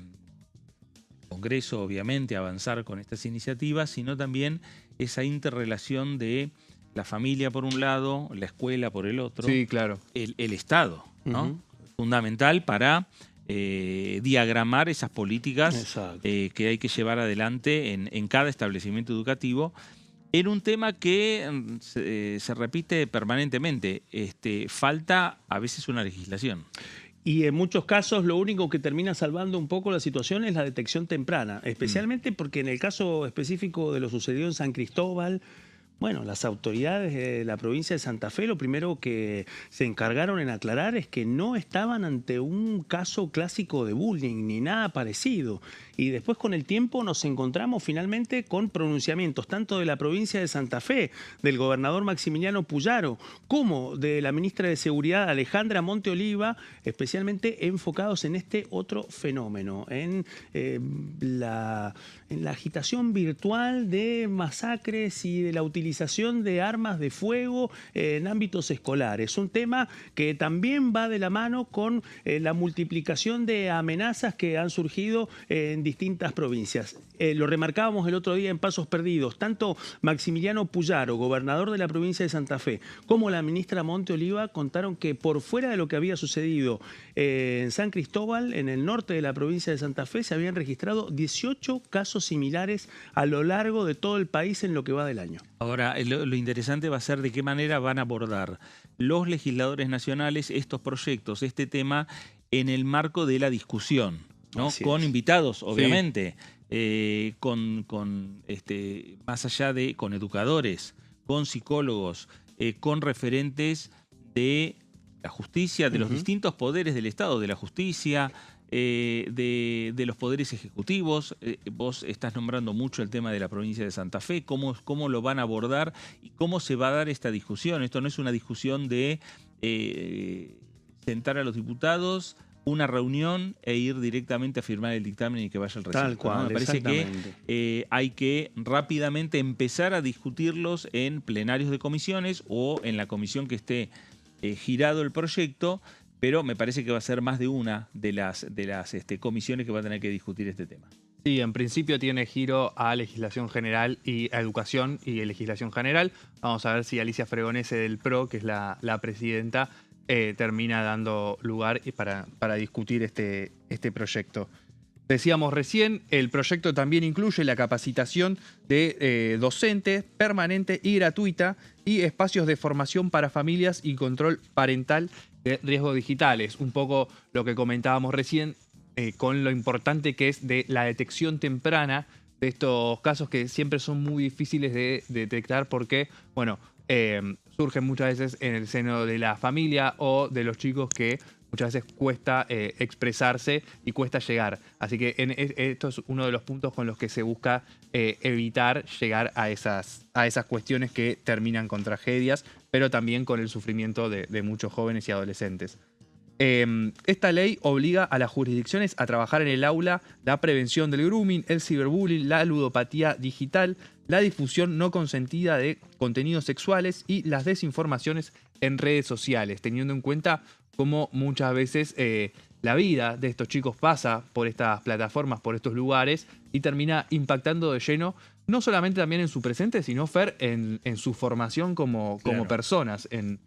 Congreso, obviamente, avanzar con estas iniciativas, sino también esa interrelación de la familia por un lado, la escuela por el otro, sí, claro, el Estado, ¿no? Fundamental para diagramar esas políticas que hay que llevar adelante en cada establecimiento educativo, en un tema que se repite permanentemente. Falta a veces una legislación. Y en muchos casos lo único que termina salvando un poco la situación es la detección temprana, especialmente porque en el caso específico de lo sucedido en San Cristóbal, las autoridades de la provincia de Santa Fe lo primero que se encargaron en aclarar es que no estaban ante un caso clásico de bullying ni nada parecido. Y después con el tiempo nos encontramos finalmente con pronunciamientos tanto de la provincia de Santa Fe, del gobernador Maximiliano Puyaro, como de la ministra de Seguridad Alejandra Monte Oliva, especialmente enfocados en este otro fenómeno, en la agitación virtual de masacres y de la utilización de armas de fuego en ámbitos escolares. Un tema que también va de la mano con la multiplicación de amenazas que han surgido en distintas provincias. Lo remarcábamos el otro día en Pasos Perdidos. Tanto Maximiliano Puyaro, gobernador de la provincia de Santa Fe, como la ministra Monte Oliva contaron que por fuera de lo que había sucedido en San Cristóbal, en el norte de la provincia de Santa Fe, se habían registrado 18 casos similares a lo largo de todo el país en lo que va del año. Ahora, lo interesante va a ser de qué manera van a abordar los legisladores nacionales estos proyectos, este tema, en el marco de la discusión, ¿no? Así Con es. invitados, obviamente, más allá de con educadores, con psicólogos, con referentes de la justicia, de los distintos poderes del Estado, de la justicia, de los poderes ejecutivos. Vos estás nombrando mucho el tema de la provincia de Santa Fe, cómo lo van a abordar y cómo se va a dar esta discusión. Esto no es una discusión de sentar a los diputados, una reunión e ir directamente a firmar el dictamen y que vaya al recinto. Tal cual, ¿no? Me parece exactamente. que hay que rápidamente empezar a discutirlos en plenarios de comisiones o en la comisión que esté girado el proyecto, pero me parece que va a ser más de una de las comisiones que va a tener que discutir este tema. Sí, en principio tiene giro a legislación general y a educación y legislación general. Vamos a ver si Alicia Fregonese del PRO, que es la presidenta, termina dando lugar para discutir este proyecto. Decíamos recién, el proyecto también incluye la capacitación de docentes permanente y gratuita y espacios de formación para familias y control parental de riesgos digitales. Un poco lo que comentábamos recién con lo importante que es de la detección temprana de estos casos que siempre son muy difíciles de detectar porque, bueno, surgen muchas veces en el seno de la familia o de los chicos que muchas veces cuesta expresarse y cuesta llegar. Así que esto es uno de los puntos con los que se busca evitar llegar a esas cuestiones que terminan con tragedias, pero también con el sufrimiento de muchos jóvenes y adolescentes. Esta ley obliga a las jurisdicciones a trabajar en el aula la prevención del grooming, el ciberbullying, la ludopatía digital, la difusión no consentida de contenidos sexuales y las desinformaciones en redes sociales, teniendo en cuenta cómo muchas veces la vida de estos chicos pasa por estas plataformas, por estos lugares y termina impactando de lleno, no solamente también en su presente, sino, Fer, en su formación como personas en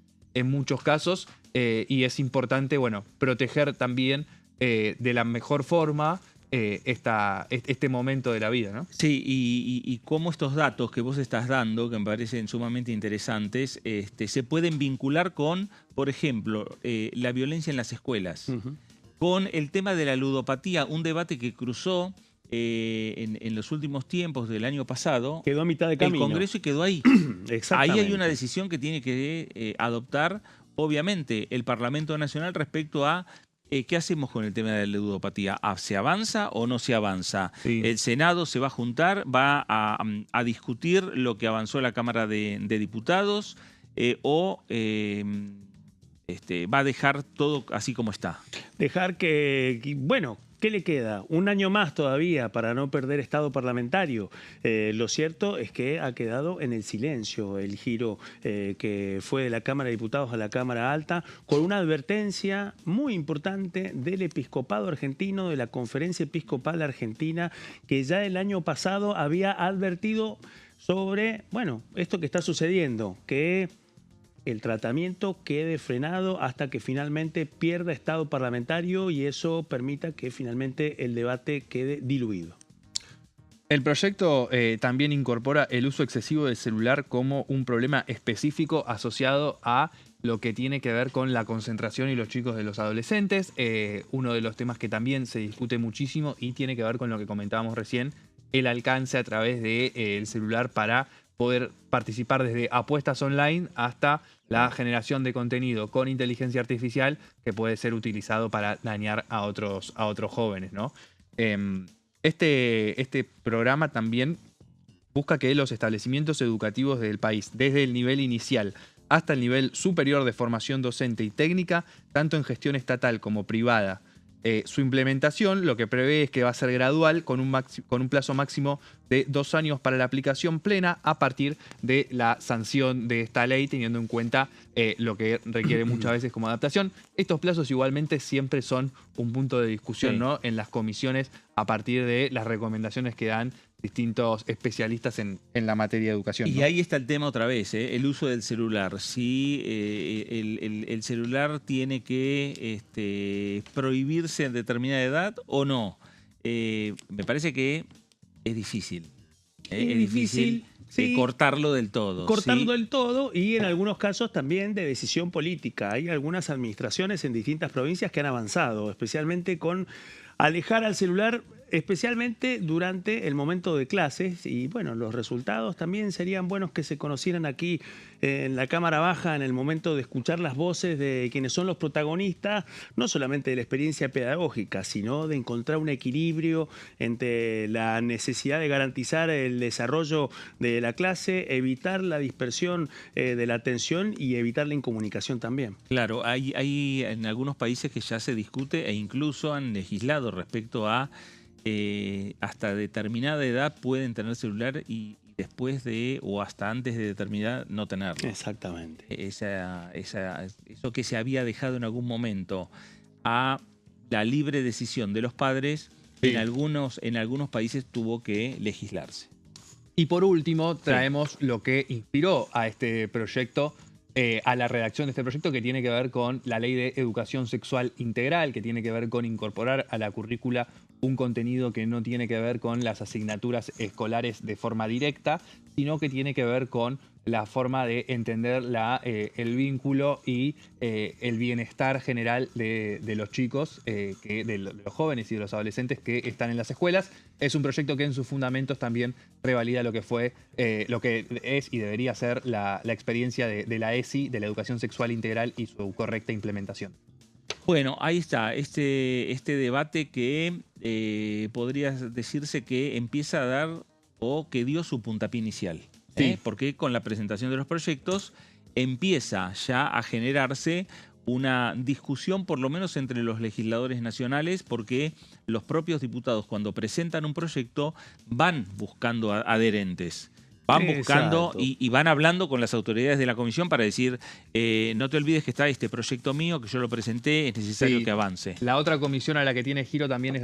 muchos casos. Y es importante, bueno, proteger también de la mejor forma este momento de la vida, ¿no? Sí, y cómo estos datos que vos estás dando, que me parecen sumamente interesantes, se pueden vincular con, por ejemplo, la violencia en las escuelas, con el tema de la ludopatía, un debate que cruzó en los últimos tiempos del año pasado. Quedó a mitad de camino. El Congreso y quedó ahí. Exactamente. Ahí hay una decisión que tiene que adoptar, obviamente, el Parlamento Nacional respecto a ¿qué hacemos con el tema de la ludopatía? ¿Se avanza o no se avanza? Sí. El Senado se va a juntar, va a discutir lo que avanzó la Cámara de Diputados o va a dejar todo así como está. Dejar bueno, ¿qué le queda? Un año más todavía para no perder estado parlamentario. Lo cierto es que ha quedado en el silencio el giro que fue de la Cámara de Diputados a la Cámara Alta, con una advertencia muy importante del Episcopado Argentino, de la Conferencia Episcopal Argentina, que ya el año pasado había advertido sobre, bueno, esto que está sucediendo, que el tratamiento quede frenado hasta que finalmente pierda estado parlamentario y eso permita que finalmente el debate quede diluido. El proyecto también incorpora el uso excesivo del celular como un problema específico asociado a lo que tiene que ver con la concentración y los chicos de los adolescentes. Uno de los temas que también se discute muchísimo y tiene que ver con lo que comentábamos recién, el alcance a través del celular para poder participar desde apuestas online hasta la generación de contenido con inteligencia artificial que puede ser utilizado para dañar a otros jóvenes, ¿no? Este programa también busca que los establecimientos educativos del país, desde el nivel inicial hasta el nivel superior de formación docente y técnica, tanto en gestión estatal como privada, su implementación lo que prevé es que va a ser gradual con un plazo máximo de 2 años para la aplicación plena a partir de la sanción de esta ley, teniendo en cuenta lo que requiere muchas veces como adaptación. Estos plazos igualmente siempre son un punto de discusión, ¿no? En las comisiones a partir de las recomendaciones que dan distintos especialistas en la materia de educación, ¿no? Y ahí está el tema otra vez, el uso del celular. Si el celular tiene que prohibirse en determinada edad o no. Me parece que es difícil. Es difícil. Sí, cortarlo del todo. cortarlo ¿sí? del todo y en algunos casos también de decisión política. Hay algunas administraciones en distintas provincias que han avanzado, especialmente con alejar al celular, especialmente durante el momento de clases. Y bueno, los resultados también serían buenos que se conocieran aquí en la Cámara Baja en el momento de escuchar las voces de quienes son los protagonistas, no solamente de la experiencia pedagógica, sino de encontrar un equilibrio entre la necesidad de garantizar el desarrollo de la clase, evitar la dispersión de la atención y evitar la incomunicación también. Claro, hay en algunos países que ya se discute e incluso han legislado respecto a hasta determinada edad pueden tener celular y después de o hasta antes de determinada no tenerlo. Exactamente. Eso que se había dejado en algún momento a la libre decisión de los padres, Sí. en algunos países tuvo que legislarse. Y por último, traemos lo que inspiró a este proyecto, a la redacción de este proyecto, que tiene que ver con la Ley de Educación Sexual Integral, que tiene que ver con incorporar a la currícula un contenido que no tiene que ver con las asignaturas escolares de forma directa, sino que tiene que ver con la forma de entender el vínculo y el bienestar general de los chicos, de los jóvenes y de los adolescentes que están en las escuelas. Es un proyecto que en sus fundamentos también revalida lo que fue, lo que es y debería ser la experiencia de la ESI, de la educación sexual integral y su correcta implementación. Bueno, ahí está, este debate que podría decirse que empieza a dar o que dio su puntapié inicial. Sí. Porque con la presentación de los proyectos empieza ya a generarse una discusión, por lo menos entre los legisladores nacionales, porque los propios diputados, cuando presentan un proyecto, van buscando adherentes. Van buscando Exacto. y van hablando con las autoridades de la comisión para decir, no te olvides que está este proyecto mío, que yo lo presenté, es necesario Sí. que avance. La otra comisión a la que tiene giro también es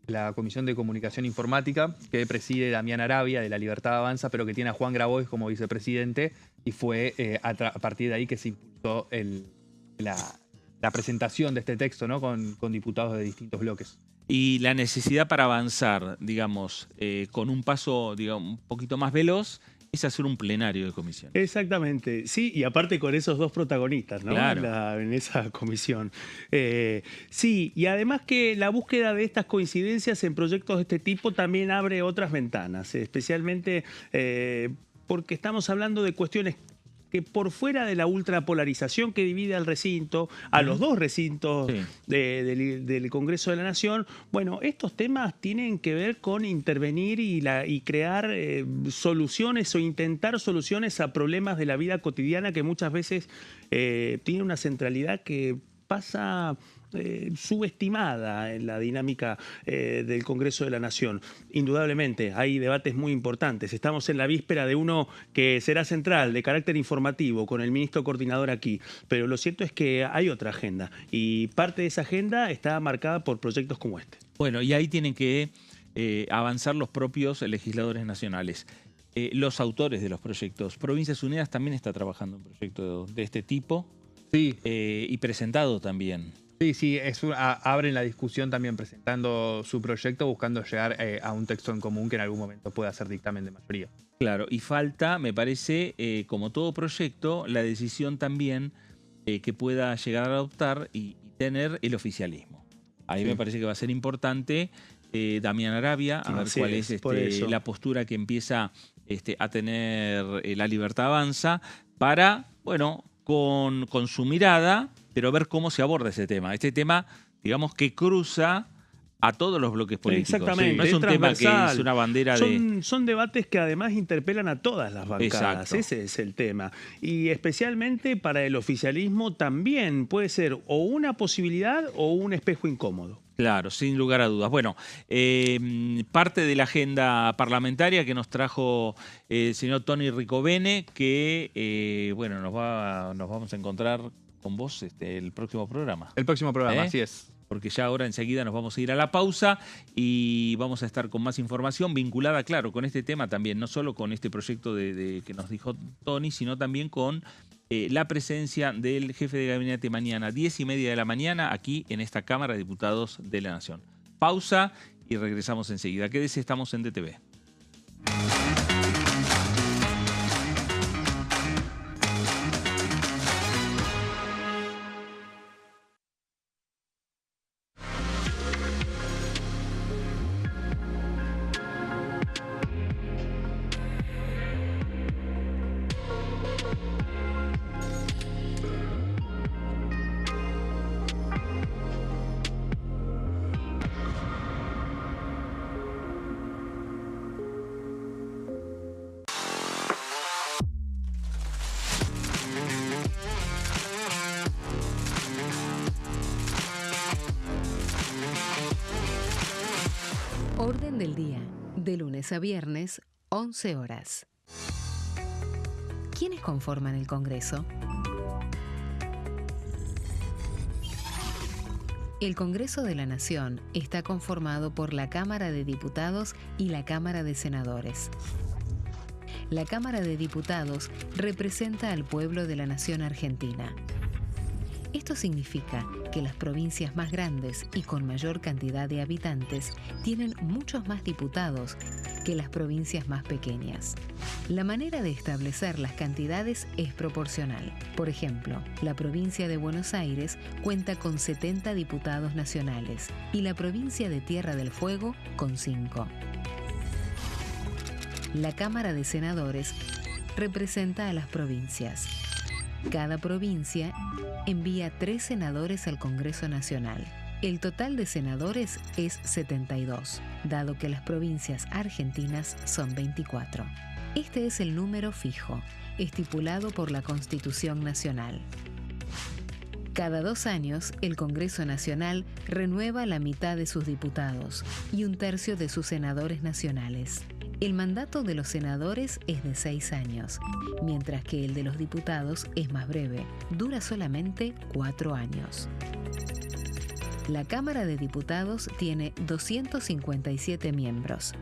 la Comisión de Comunicación Informática, que preside Damián Arabia, de La Libertad Avanza, pero que tiene a Juan Grabois como vicepresidente, y fue a partir de ahí que se impulsó la presentación de este texto, ¿no? con diputados de distintos bloques. Y la necesidad para avanzar, digamos, con un paso, digamos, un poquito más veloz, es hacer un plenario de comisión. Exactamente, sí, y aparte con esos dos protagonistas, ¿no? Claro. En esa comisión. Sí, y además que la búsqueda de estas coincidencias en proyectos de este tipo también abre otras ventanas, especialmente porque estamos hablando de cuestiones que por fuera de la ultrapolarización que divide al recinto, a los dos recintos Sí. del Congreso de la Nación, bueno, estos temas tienen que ver con intervenir y crear soluciones o intentar soluciones a problemas de la vida cotidiana que muchas veces tiene una centralidad que pasa subestimada en la dinámica del Congreso de la Nación. Indudablemente, hay debates muy importantes. Estamos en la víspera de uno que será central, de carácter informativo, con el ministro coordinador aquí. Pero lo cierto es que hay otra agenda y parte de esa agenda está marcada por proyectos como este. Bueno, y ahí tienen que avanzar los propios legisladores nacionales. Los autores de los proyectos. Provincias Unidas también está trabajando en proyectos de este tipo Sí. y presentado también. Sí, abren la discusión también presentando su proyecto, buscando llegar a un texto en común que en algún momento pueda ser dictamen de mayoría. Claro, y falta, me parece, como todo proyecto, la decisión también que pueda llegar a adoptar y tener el oficialismo. Ahí me parece que va a ser importante Damián Arabia, a ver Así cuál es, es por eso. la postura que empieza a tener La Libertad Avanza para, bueno, con su mirada, pero ver cómo se aborda ese tema. Este tema, digamos, que cruza a todos los bloques políticos. Exactamente, No es un tema que transversal. es una bandera de... Son debates que además interpelan a todas las bancadas. Exacto. Ese es el tema. Y especialmente para el oficialismo también puede ser o una posibilidad o un espejo incómodo. Claro, sin lugar a dudas. Bueno, parte de la agenda parlamentaria que nos trajo el señor Tony Ricovene, que bueno, nos vamos a encontrar con vos el próximo programa. El próximo programa, así es. Porque ya ahora enseguida nos vamos a ir a la pausa y vamos a estar con más información vinculada, claro, con este tema también, no solo con este proyecto que nos dijo Tony, sino también con la presencia del jefe de gabinete mañana, 10:30 de la mañana, aquí en esta Cámara de Diputados de la Nación. Pausa y regresamos enseguida. Quédese, estamos en DTV. Orden del día, de lunes a viernes, 11 horas. ¿Quiénes conforman el Congreso? El Congreso de la Nación está conformado por la Cámara de Diputados y la Cámara de Senadores. La Cámara de Diputados representa al pueblo de la nación argentina. Esto significa que las provincias más grandes y con mayor cantidad de habitantes tienen muchos más diputados que las provincias más pequeñas. La manera de establecer las cantidades es proporcional. Por ejemplo, la provincia de Buenos Aires cuenta con 70 diputados nacionales y la provincia de Tierra del Fuego con 5. La Cámara de Senadores representa a las provincias. Cada provincia envía 3 senadores al Congreso Nacional. El total de senadores es 72, dado que las provincias argentinas son 24. Este es el número fijo, estipulado por la Constitución Nacional. Cada 2 años, el Congreso Nacional renueva la mitad de sus diputados y 1/3 de sus senadores nacionales. El mandato de los senadores es de 6 años, mientras que el de los diputados es más breve, dura solamente 4 años. La Cámara de Diputados tiene 257 miembros.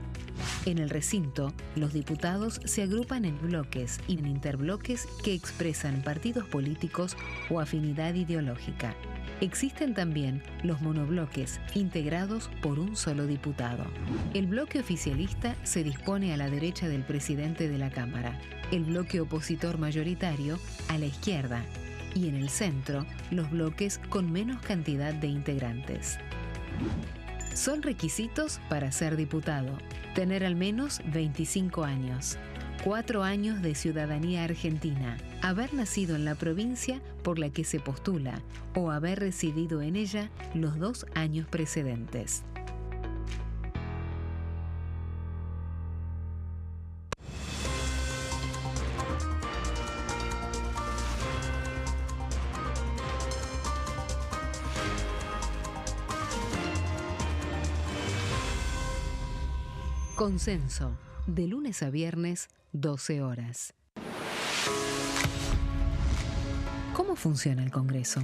En el recinto, los diputados se agrupan en bloques y en interbloques que expresan partidos políticos o afinidad ideológica. Existen también los monobloques, integrados por un solo diputado. El bloque oficialista se dispone a la derecha del presidente de la Cámara, el bloque opositor mayoritario a la izquierda, y en el centro, los bloques con menos cantidad de integrantes. Son requisitos para ser diputado: tener al menos 25 años, 4 años de ciudadanía argentina, haber nacido en la provincia por la que se postula o haber residido en ella los 2 años precedentes. Consenso, de lunes a viernes, 12 horas. ¿Cómo funciona el Congreso?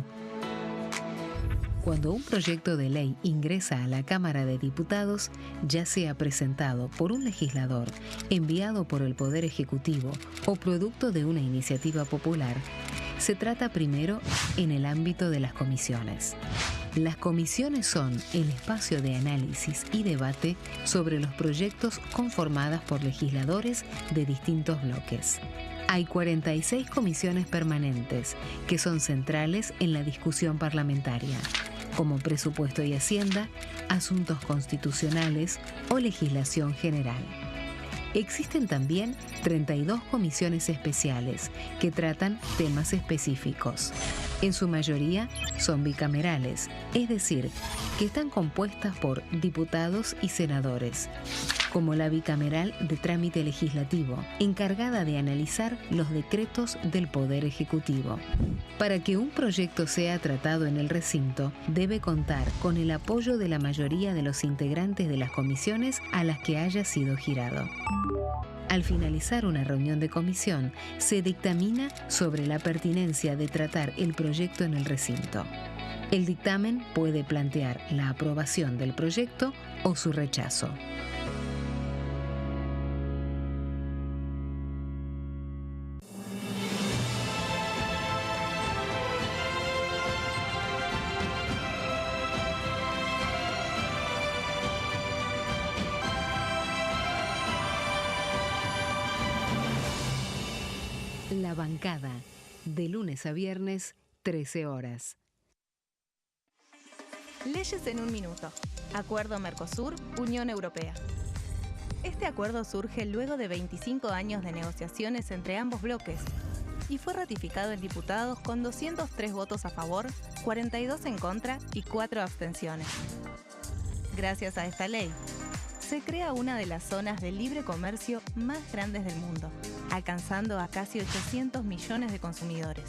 Cuando un proyecto de ley ingresa a la Cámara de Diputados, ya sea presentado por un legislador, enviado por el Poder Ejecutivo o producto de una iniciativa popular, se trata primero en el ámbito de las comisiones. Las comisiones son el espacio de análisis y debate sobre los proyectos conformadas por legisladores de distintos bloques. Hay 46 comisiones permanentes que son centrales en la discusión parlamentaria, como Presupuesto y Hacienda, Asuntos Constitucionales o Legislación General. Existen también 32 comisiones especiales que tratan temas específicos. En su mayoría son bicamerales, es decir, que están compuestas por diputados y senadores, como la bicameral de trámite legislativo, encargada de analizar los decretos del Poder Ejecutivo. Para que un proyecto sea tratado en el recinto, debe contar con el apoyo de la mayoría de los integrantes de las comisiones a las que haya sido girado. Al finalizar una reunión de comisión, se dictamina sobre la pertinencia de tratar el proyecto en el recinto. El dictamen puede plantear la aprobación del proyecto o su rechazo. La bancada, de lunes a viernes, 13 horas. Leyes en un minuto. Acuerdo Mercosur-Unión Europea. Este acuerdo surge luego de 25 años de negociaciones entre ambos bloques y fue ratificado en diputados con 203 votos a favor, 42 en contra y 4 abstenciones. Gracias a esta ley, se crea una de las zonas de libre comercio más grandes del mundo, alcanzando a casi 800 millones de consumidores.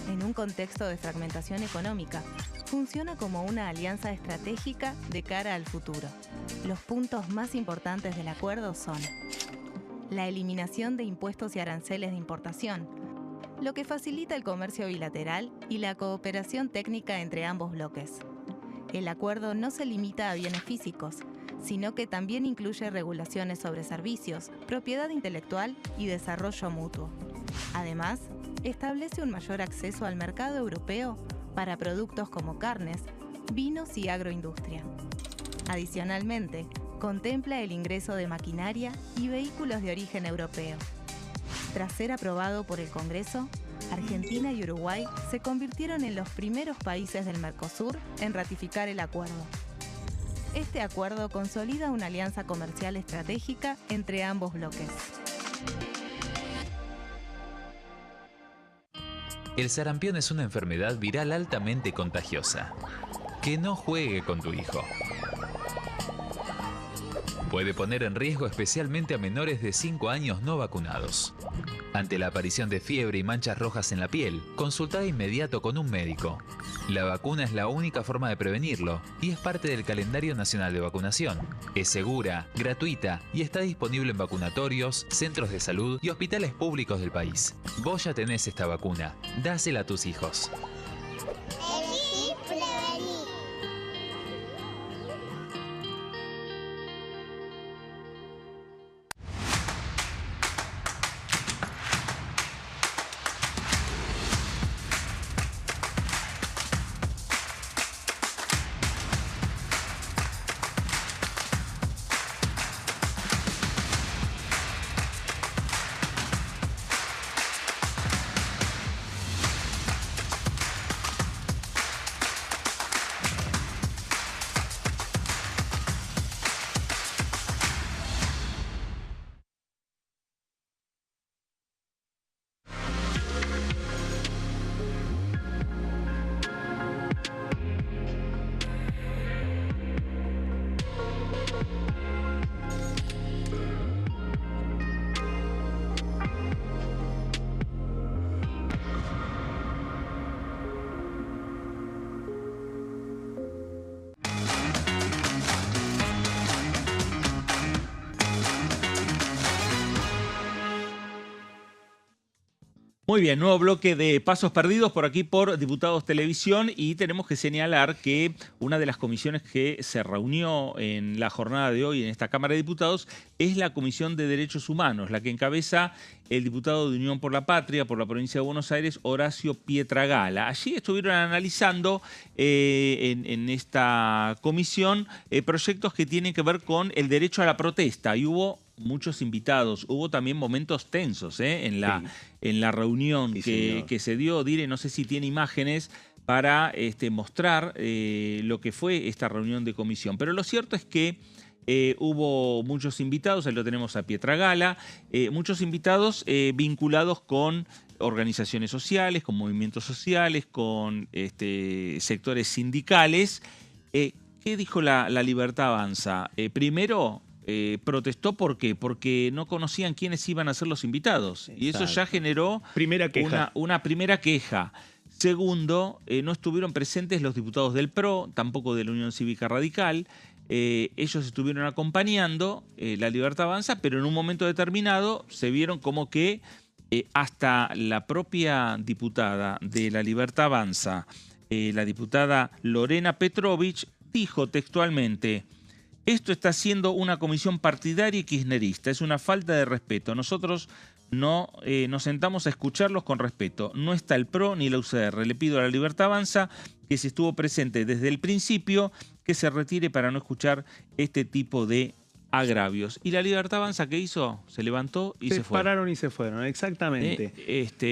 En un contexto de fragmentación económica, funciona como una alianza estratégica de cara al futuro. Los puntos más importantes del acuerdo son la eliminación de impuestos y aranceles de importación, lo que facilita el comercio bilateral y la cooperación técnica entre ambos bloques. El acuerdo no se limita a bienes físicos, sino que también incluye regulaciones sobre servicios, propiedad intelectual y desarrollo mutuo. Además, establece un mayor acceso al mercado europeo para productos como carnes, vinos y agroindustria. Adicionalmente, contempla el ingreso de maquinaria y vehículos de origen europeo. Tras ser aprobado por el Congreso, Argentina y Uruguay se convirtieron en los primeros países del Mercosur en ratificar el acuerdo. Este acuerdo consolida una alianza comercial estratégica entre ambos bloques. El sarampión es una enfermedad viral altamente contagiosa. Que no juegue con tu hijo. Puede poner en riesgo especialmente a menores de 5 años no vacunados. Ante la aparición de fiebre y manchas rojas en la piel, consulta de inmediato con un médico. La vacuna es la única forma de prevenirlo y es parte del calendario nacional de vacunación. Es segura, gratuita y está disponible en vacunatorios, centros de salud y hospitales públicos del país. Vos ya tenés esta vacuna, dásela a tus hijos. Elegí prevenir. Muy bien, nuevo bloque de Pasos Perdidos por aquí por Diputados Televisión, y tenemos que señalar que una de las comisiones que se reunió en la jornada de hoy en esta Cámara de Diputados es la Comisión de Derechos Humanos, la que encabeza el diputado de Unión por la Patria por la provincia de Buenos Aires, Horacio Pietragala. Allí estuvieron analizando en esta comisión proyectos que tienen que ver con el derecho a la protesta, y hubo muchos invitados. Hubo también momentos tensos en la reunión que se dio. Dire, no sé si tiene imágenes para mostrar lo que fue esta reunión de comisión. Pero lo cierto es que hubo muchos invitados, ahí lo tenemos a Pietragala, muchos invitados vinculados con organizaciones sociales, con movimientos sociales, con sectores sindicales. ¿Qué dijo la Libertad Avanza? Primero, protestó, ¿por qué? Porque no conocían quiénes iban a ser los invitados. Exacto. Y eso ya generó una primera queja. Segundo, no estuvieron presentes los diputados del PRO, tampoco de la Unión Cívica Radical. Ellos estuvieron acompañando la Libertad Avanza, pero en un momento determinado se vieron como que hasta la propia diputada de la Libertad Avanza, la diputada Lorena Petrovich, dijo textualmente: esto está siendo una comisión partidaria y kirchnerista, es una falta de respeto. Nosotros no nos sentamos a escucharlos con respeto. No está el PRO ni la UCR. Le pido a la Libertad Avanza, que si estuvo presente desde el principio, que se retire para no escuchar este tipo de agravios. Y la Libertad Avanza, ¿qué hizo? Se levantó y se fue. Se pararon y se fueron, exactamente.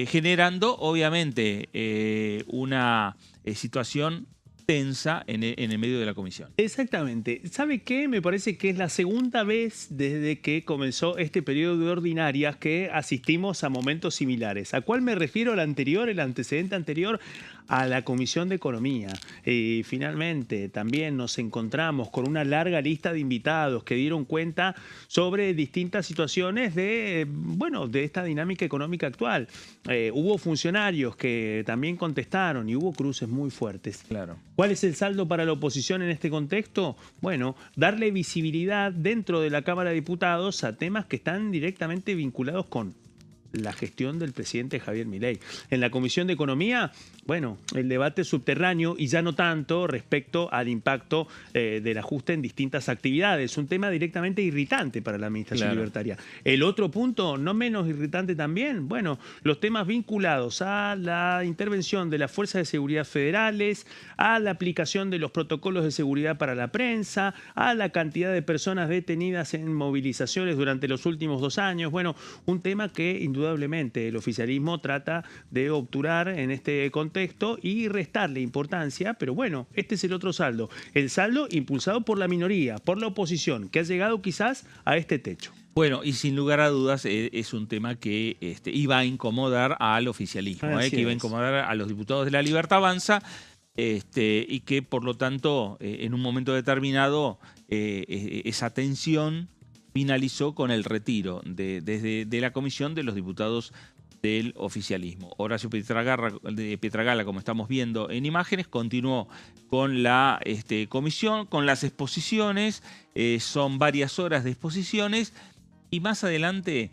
Generando, obviamente, una situación tensa en el medio de la comisión. Exactamente. ¿Sabe qué? Me parece que es la segunda vez desde que comenzó este periodo de ordinarias que asistimos a momentos similares. ¿A cuál me refiero? El anterior, el antecedente anterior, a la Comisión de Economía. Y finalmente también nos encontramos con una larga lista de invitados que dieron cuenta sobre distintas situaciones de esta dinámica económica actual. Hubo funcionarios que también contestaron y hubo cruces muy fuertes. Claro. ¿Cuál es el saldo para la oposición en este contexto? Bueno, darle visibilidad dentro de la Cámara de Diputados a temas que están directamente vinculados con la gestión del presidente Javier Milei. En la Comisión de Economía, bueno, el debate subterráneo y ya no tanto respecto al impacto del ajuste en distintas actividades. Un tema directamente irritante para la administración libertaria. El otro punto, no menos irritante también, bueno, los temas vinculados a la intervención de las fuerzas de seguridad federales, a la aplicación de los protocolos de seguridad para la prensa, a la cantidad de personas detenidas en movilizaciones durante los últimos 2 años. Bueno, un tema que indudablemente el oficialismo trata de obturar en este contexto y restarle importancia, pero bueno, este es el otro saldo. El saldo impulsado por la minoría, por la oposición, que ha llegado quizás a este techo. Bueno, y sin lugar a dudas es un tema que iba a incomodar al oficialismo, que iba a incomodar a los diputados de La Libertad Avanza, y que por lo tanto en un momento determinado esa tensión finalizó con el retiro de la comisión de los diputados del oficialismo. Horacio Pietragala, como estamos viendo en imágenes, continuó con la comisión, con las exposiciones, son varias horas de exposiciones, y más adelante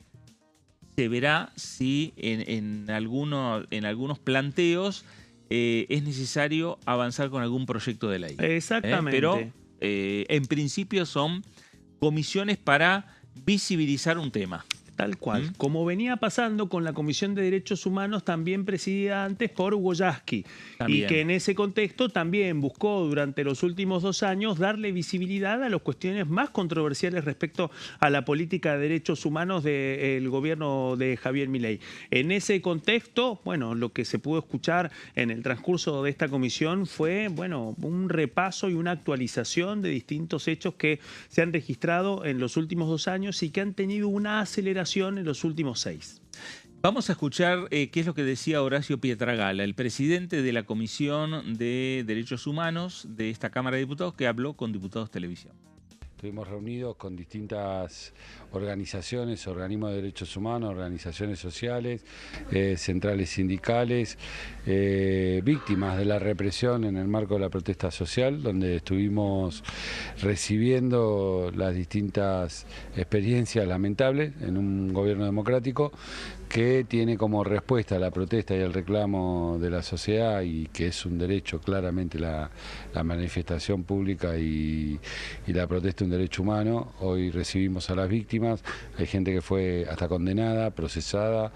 se verá si en algunos planteos es necesario avanzar con algún proyecto de ley. Exactamente. Pero en principio son comisiones para visibilizar un tema. Tal cual. Como venía pasando con la Comisión de Derechos Humanos, también presidida antes por Hugo Yasky, y que en ese contexto también buscó durante los últimos 2 años darle visibilidad a las cuestiones más controversiales respecto a la política de derechos humanos del gobierno de Javier Milei. En ese contexto, bueno, lo que se pudo escuchar en el transcurso de esta comisión fue, bueno, un repaso y una actualización de distintos hechos que se han registrado en los últimos 2 años y que han tenido una aceleración en los últimos 6. Vamos a escuchar qué es lo que decía Horacio Pietragala, el presidente de la Comisión de Derechos Humanos de esta Cámara de Diputados, que habló con Diputados Televisión. Estuvimos reunidos con distintas organizaciones, organismos de derechos humanos, organizaciones sociales, centrales sindicales, víctimas de la represión en el marco de la protesta social, donde estuvimos recibiendo las distintas experiencias lamentables en un gobierno democrático que tiene como respuesta a la protesta y al reclamo de la sociedad, y que es un derecho claramente la manifestación pública y la protesta, un derecho humano. Hoy recibimos a las víctimas, hay gente que fue hasta condenada, procesada,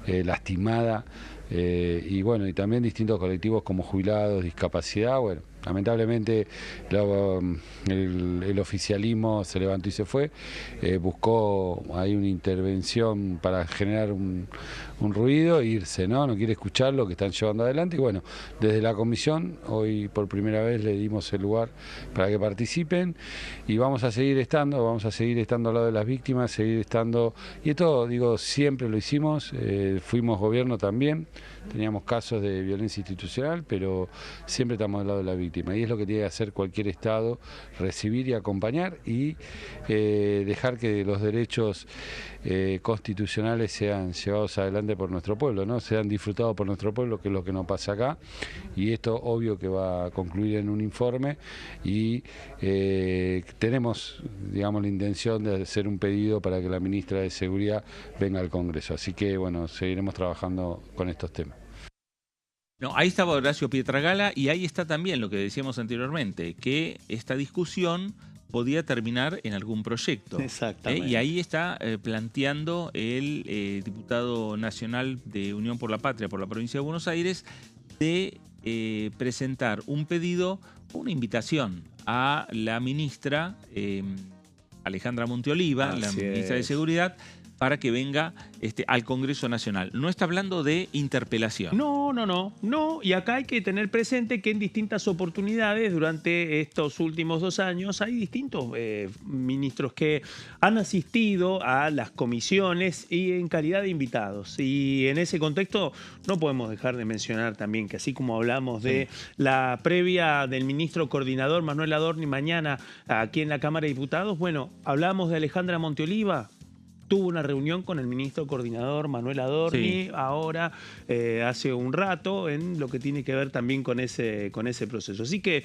lastimada, y bueno, y también distintos colectivos como jubilados, discapacidad. Bueno, lamentablemente el oficialismo se levantó y se fue, buscó ahí una intervención para generar un ruido e irse, ¿no? No quiere escuchar lo que están llevando adelante, y bueno, desde la comisión hoy por primera vez le dimos el lugar para que participen, y vamos a seguir estando al lado de las víctimas, seguir estando, y esto digo, siempre lo hicimos, fuimos gobierno también, teníamos casos de violencia institucional, pero siempre estamos al lado de la víctima, y es lo que tiene que hacer cualquier Estado, recibir y acompañar, y dejar que los derechos constitucionales sean llevados adelante por nuestro pueblo, ¿no? Sean disfrutados por nuestro pueblo, que es lo que nos pasa acá, y esto obvio que va a concluir en un informe, y tenemos, digamos, la intención de hacer un pedido para que la ministra de Seguridad venga al Congreso, así que bueno, seguiremos trabajando con estos temas. No, ahí estaba Horacio Pietragala, y ahí está también lo que decíamos anteriormente, que esta discusión podía terminar en algún proyecto. Exactamente. Y ahí está planteando el diputado nacional de Unión por la Patria por la provincia de Buenos Aires de presentar un pedido, una invitación a la ministra Alejandra Monteoliva, la ministra de Seguridad, para que venga al Congreso Nacional. No está hablando de interpelación. No. Y acá hay que tener presente que en distintas oportunidades durante estos últimos 2 años hay distintos ministros que han asistido a las comisiones y en calidad de invitados. Y en ese contexto no podemos dejar de mencionar también que así como hablamos de la previa del ministro coordinador Manuel Adorni mañana aquí en la Cámara de Diputados, bueno, hablamos de Alejandra Monteoliva. Tuvo una reunión con el ministro coordinador Manuel Adorni ahora, hace un rato, en lo que tiene que ver también con ese proceso. Así que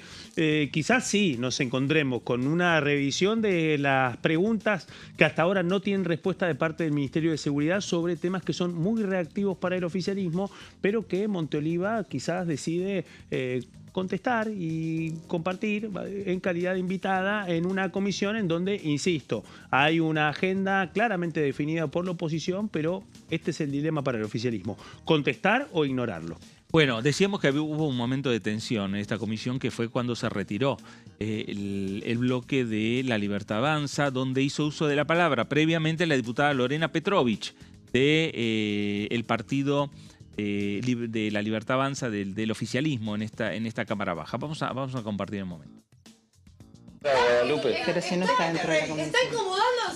quizás sí nos encontremos con una revisión de las preguntas que hasta ahora no tienen respuesta de parte del Ministerio de Seguridad sobre temas que son muy reactivos para el oficialismo, pero que Monteoliva quizás decide contestar y compartir en calidad de invitada en una comisión en donde, insisto, hay una agenda claramente definida por la oposición, pero este es el dilema para el oficialismo: contestar o ignorarlo. Bueno, decíamos que hubo un momento de tensión en esta comisión, que fue cuando se retiró el bloque de La Libertad Avanza, donde hizo uso de la palabra previamente la diputada Lorena Petrovich del partido de La Libertad Avanza, del oficialismo en esta Cámara Baja. Vamos a compartir un momento. Guadalupe. Pero si no está dentro de la comisión.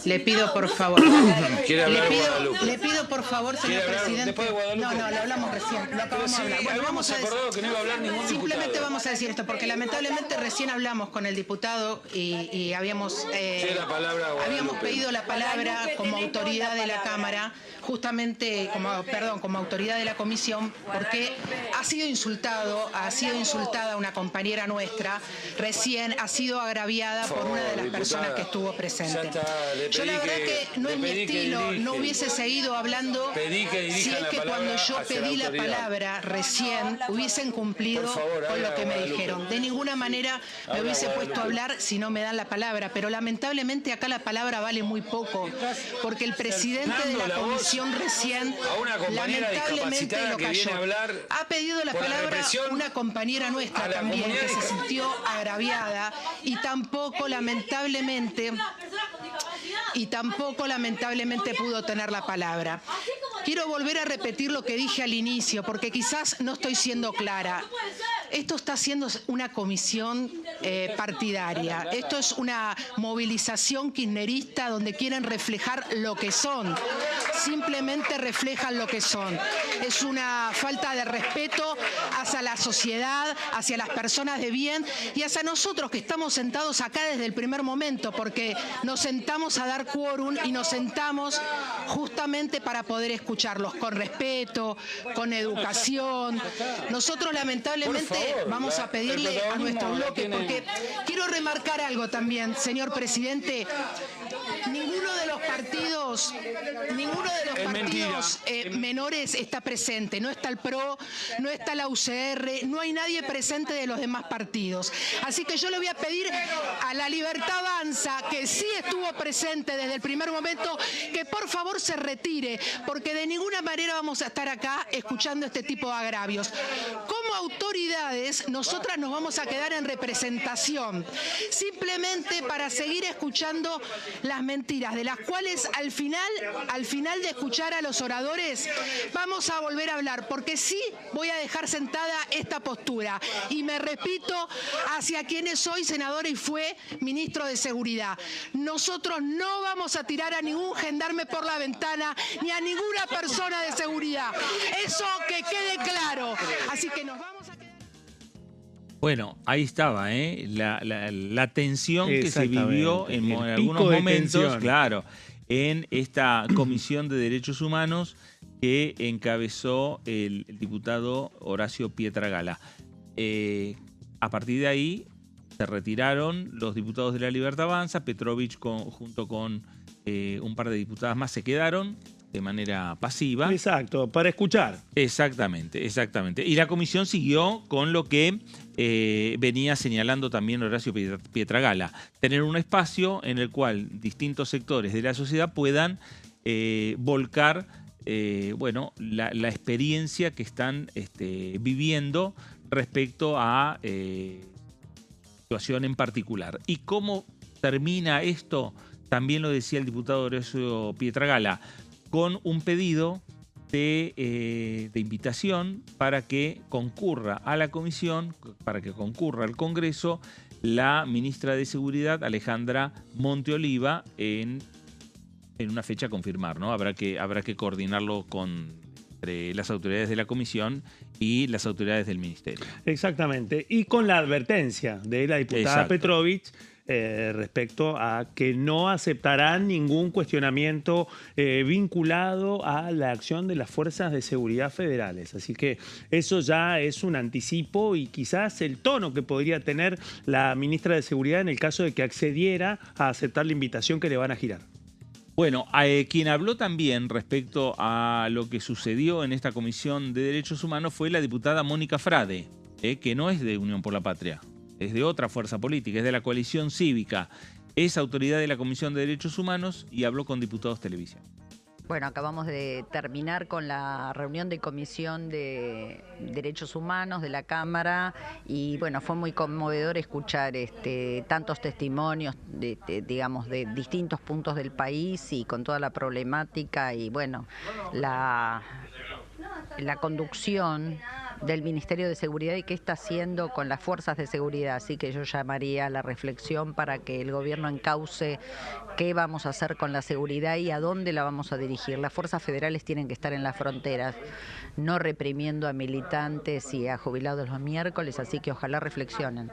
Le pido por favor. Le pido por favor, señor presidente. No, lo hablamos recién. Lo acabamos de hablar. Bueno, vamos a acordado que no iba a hablar ningún simplemente diputado. Vamos a decir esto, porque lamentablemente recién hablamos con el diputado y habíamos pedido la palabra como autoridad de la Cámara, justamente como autoridad de la comisión, porque ha sido insultada una compañera nuestra, recién ha sido agraviada por una de las personas que estuvo presente. Yo la verdad que no es mi estilo, no hubiese seguido hablando si es que cuando yo pedí la palabra recién hubiesen cumplido con lo que me dijeron. De ninguna manera me hubiese puesto a hablar si no me dan la palabra, pero lamentablemente acá la palabra vale muy poco, porque el presidente de la comisión recién lamentablemente lo cayó. Ha pedido la palabra una compañera nuestra también que se sintió agraviada y tampoco lamentablemente pudo tener la palabra. Quiero volver a repetir lo que dije al inicio, porque quizás no estoy siendo clara. Esto está siendo una comisión partidaria. Esto es una movilización kirchnerista donde quieren reflejar lo que son. Simplemente reflejan lo que son. Es una falta de respeto hacia la sociedad, hacia las personas de bien y hacia nosotros que estamos sentados acá desde el primer momento, porque nos sentamos a dar quórum y nos sentamos justamente para poder escucharlos con respeto, con educación. Nosotros lamentablemente vamos a pedirle a nuestro bloque, porque quiero remarcar algo también, señor presidente. Ninguno de los partidos menores está presente. No está el PRO, no está la UCR, no hay nadie presente de los demás partidos. Así que yo le voy a pedir a La Libertad Avanza, que sí estuvo presente desde el primer momento, que por favor se retire, porque de ninguna manera vamos a estar acá escuchando este tipo de agravios. Como autoridades, nosotras nos vamos a quedar en representación, simplemente para seguir escuchando las mentiras, de las cuales al final de escuchar a los oradores, vamos a volver a hablar, porque sí voy a dejar sentada esta postura. Y me repito hacia quienes soy senadora y fue ministro de Seguridad. Nosotros no vamos a tirar a ningún gendarme por la ventana, ni a ninguna persona de seguridad. Eso que quede claro. Así que nos vamos a quedar... Bueno, ahí estaba, la tensión que se vivió en algunos momentos, claro, en esta Comisión de Derechos Humanos que encabezó el diputado Horacio Pietragala. A partir de ahí se retiraron los diputados de La Libertad Avanza. Petrovich junto con un par de diputadas más se quedaron de manera pasiva. Exacto, para escuchar. Exactamente. Y la comisión siguió con lo que venía señalando también Horacio Pietragala: tener un espacio en el cual distintos sectores de la sociedad puedan volcar la experiencia que están viviendo respecto a situación en particular. ¿Y cómo termina esto? También lo decía el diputado Horacio Pietragala. con un pedido de invitación para que concurra a la comisión, para que concurra al Congreso, la ministra de Seguridad, Alejandra Monteoliva, en una fecha a confirmar, ¿no? Habrá que coordinarlo entre las autoridades de la comisión y las autoridades del ministerio. Exactamente. Y con la advertencia de la diputada Petrovich respecto a que no aceptarán ningún cuestionamiento vinculado a la acción de las fuerzas de seguridad federales. Así que eso ya es un anticipo y quizás el tono que podría tener la ministra de Seguridad en el caso de que accediera a aceptar la invitación que le van a girar. Bueno, quien habló también respecto a lo que sucedió en esta Comisión de Derechos Humanos fue la diputada Mónica Frade, que no es de Unión por la Patria, es de otra fuerza política, es de la coalición cívica, es autoridad de la Comisión de Derechos Humanos y habló con Diputados Televisión. Bueno, acabamos de terminar con la reunión de Comisión de Derechos Humanos de la Cámara y bueno, fue muy conmovedor escuchar tantos testimonios digamos, de distintos puntos del país y con toda la problemática y bueno, la conducción del Ministerio de Seguridad y qué está haciendo con las fuerzas de seguridad. Así que yo llamaría a la reflexión para que el gobierno encauce qué vamos a hacer con la seguridad y a dónde la vamos a dirigir. Las fuerzas federales tienen que estar en las fronteras, no reprimiendo a militantes y a jubilados los miércoles, así que ojalá reflexionen.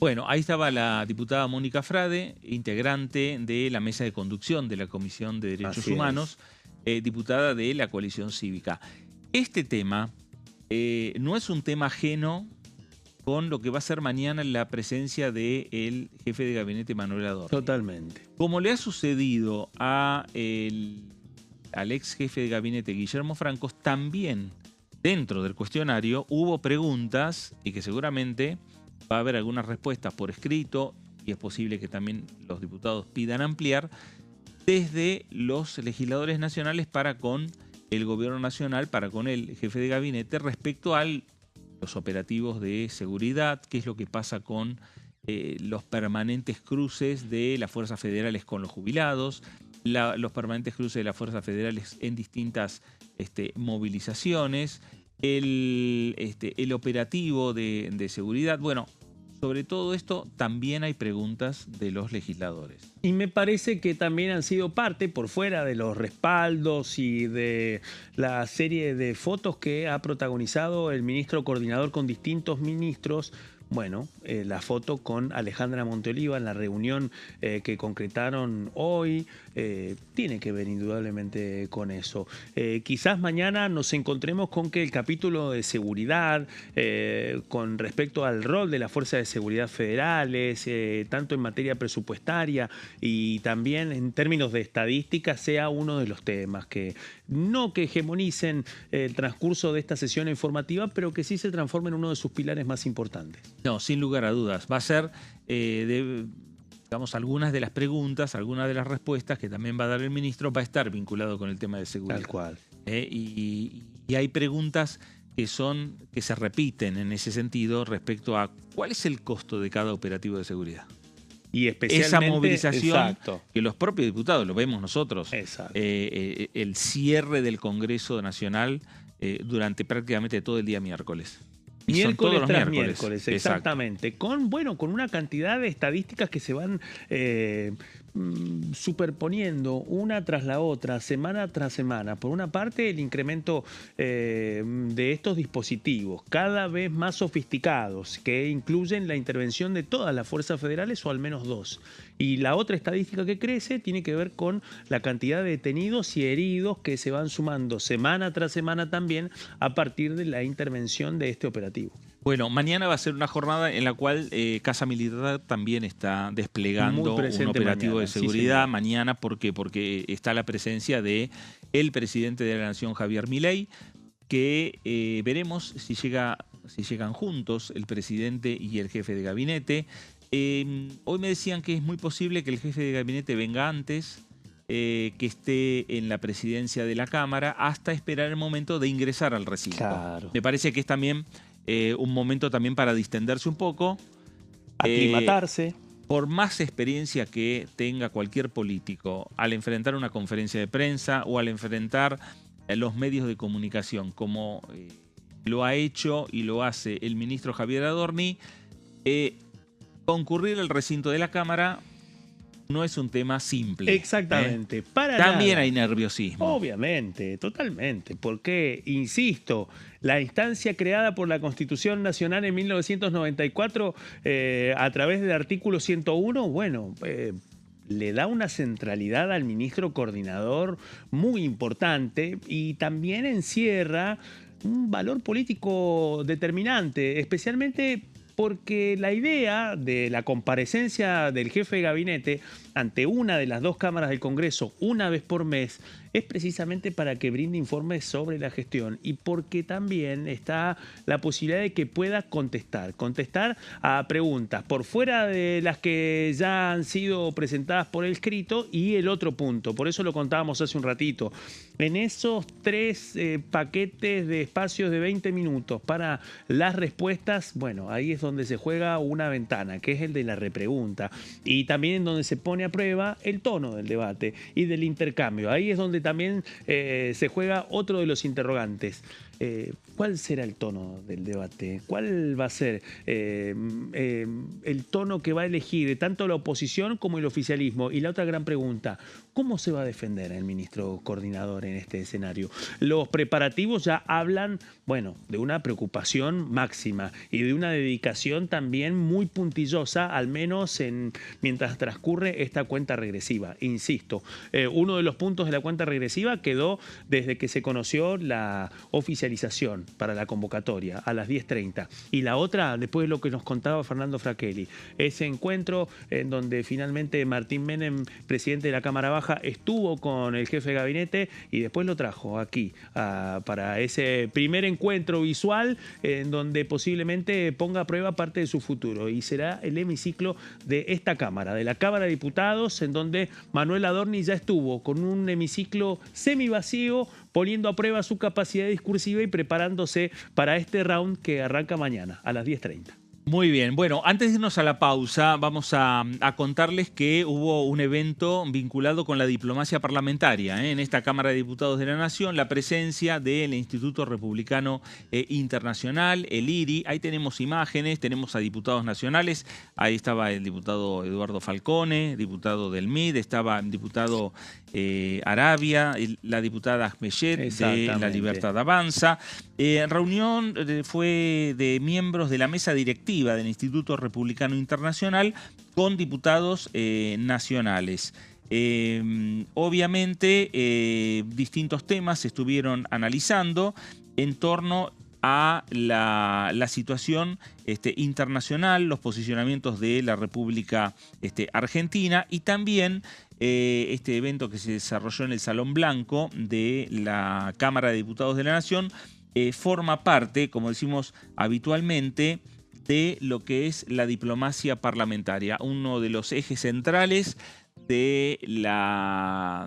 Bueno, ahí estaba la diputada Mónica Frade, integrante de la mesa de conducción de la Comisión de Derechos Humanos, diputada de la coalición cívica. Este tema no es un tema ajeno con lo que va a ser mañana la presencia del jefe de gabinete Manuel Adorni. Totalmente. Como le ha sucedido al ex jefe de gabinete Guillermo Francos, también dentro del cuestionario hubo preguntas y que seguramente va a haber algunas respuestas por escrito y es posible que también los diputados pidan ampliar desde los legisladores nacionales para con el gobierno nacional, para con el jefe de gabinete respecto a los operativos de seguridad, qué es lo que pasa con los permanentes cruces de las fuerzas federales con los jubilados, los permanentes cruces de las fuerzas federales en distintas movilizaciones, el operativo de seguridad. Bueno, sobre todo esto también hay preguntas de los legisladores. Y me parece que también han sido parte, por fuera de los respaldos y de la serie de fotos que ha protagonizado el ministro coordinador con distintos ministros. Bueno, la foto con Alejandra Monteoliva en la reunión que concretaron hoy tiene que ver indudablemente con eso. Quizás mañana nos encontremos con que el capítulo de seguridad con respecto al rol de las fuerzas de seguridad federales, tanto en materia presupuestaria y también en términos de estadística, sea uno de los temas que no que hegemonicen el transcurso de esta sesión informativa, pero que sí se transforme en uno de sus pilares más importantes. No, sin lugar a dudas. Va a ser, digamos, algunas de las preguntas, algunas de las respuestas que también va a dar el ministro, va a estar vinculado con el tema de seguridad. Tal cual. Y hay preguntas que se repiten en ese sentido respecto a cuál es el costo de cada operativo de seguridad. Y especialmente esa movilización, exacto, que los propios diputados, lo vemos nosotros, exacto, el cierre del Congreso Nacional durante prácticamente todo el día miércoles. Miércoles tras miércoles, exactamente. Con una cantidad de estadísticas que se van superponiendo una tras la otra, semana tras semana. Por una parte, el incremento de estos dispositivos, cada vez más sofisticados, que incluyen la intervención de todas las fuerzas federales o al menos dos. Y la otra estadística que crece tiene que ver con la cantidad de detenidos y heridos que se van sumando semana tras semana también a partir de la intervención de este operativo. Bueno, mañana va a ser una jornada en la cual Casa Militar también está desplegando un operativo de seguridad. Sí, mañana, ¿por qué? Porque está la presencia del presidente de la Nación, Javier Milei, que veremos si llegan juntos el presidente y el jefe de gabinete. Hoy me decían que es muy posible que el jefe de gabinete venga antes, que esté en la presidencia de la Cámara, hasta esperar el momento de ingresar al recinto. Claro. Me parece que es también un momento también para distenderse un poco. Aclimatarse. por más experiencia que tenga cualquier político al enfrentar una conferencia de prensa o al enfrentar los medios de comunicación, como lo ha hecho y lo hace el ministro Javier Adorni, concurrir al recinto de la Cámara no es un tema simple. Exactamente. También nada. hay nerviosismo. Obviamente, totalmente. Porque, insisto, la instancia creada por la Constitución Nacional en 1994 a través del artículo 101, bueno, le da una centralidad al ministro coordinador muy importante y también encierra un valor político determinante, especialmente porque la idea de la comparecencia del jefe de gabinete ante una de las dos cámaras del Congreso una vez por mes es precisamente para que brinde informes sobre la gestión y porque también está la posibilidad de que pueda contestar a preguntas por fuera de las que ya han sido presentadas por el escrito. Y el otro punto, por eso lo contábamos hace un ratito, en esos 3 paquetes de espacios de 20 minutos para las respuestas, bueno, ahí es donde se juega una ventana, que es el de la repregunta, y también donde se pone a prueba el tono del debate y del intercambio. Ahí es donde también se juega otro de los interrogantes. ¿Cuál será el tono del debate? ¿Cuál va a ser el tono que va a elegir tanto la oposición como el oficialismo? Y la otra gran pregunta, ¿cómo se va a defender el ministro coordinador en este escenario? Los preparativos ya hablan, bueno, de una preocupación máxima y de una dedicación también muy puntillosa, al menos mientras transcurre esta cuenta regresiva. Insisto, uno de los puntos de la cuenta regresiva quedó desde que se conoció la oficialización para la convocatoria a las 10:30. Y la otra, después de lo que nos contaba Fernando Fracchelli, ese encuentro en donde finalmente Martín Menem, presidente de la Cámara Baja, estuvo con el jefe de gabinete y después lo trajo aquí para ese primer encuentro visual en donde posiblemente ponga a prueba parte de su futuro. Y será el hemiciclo de esta Cámara, de la Cámara de Diputados, en donde Manuel Adorni ya estuvo con un hemiciclo semivacío, poniendo a prueba su capacidad discursiva y preparándose para este round que arranca mañana a las 10:30. Muy bien. Bueno, antes de irnos a la pausa, vamos a contarles que hubo un evento vinculado con la diplomacia parlamentaria en esta Cámara de Diputados de la Nación, la presencia del Instituto Republicano Internacional, el IRI. Ahí tenemos imágenes, tenemos a diputados nacionales. Ahí estaba el diputado Eduardo Falcone, diputado del MID, estaba el diputado Arabia, la diputada Ahmeyet de La Libertad Avanza. Reunión fue de miembros de la mesa directiva del Instituto Republicano Internacional con diputados nacionales. Obviamente, distintos temas se estuvieron analizando en torno a la situación internacional, los posicionamientos de la República Argentina y también este evento que se desarrolló en el Salón Blanco de la Cámara de Diputados de la Nación forma parte, como decimos habitualmente, de lo que es la diplomacia parlamentaria, uno de los ejes centrales de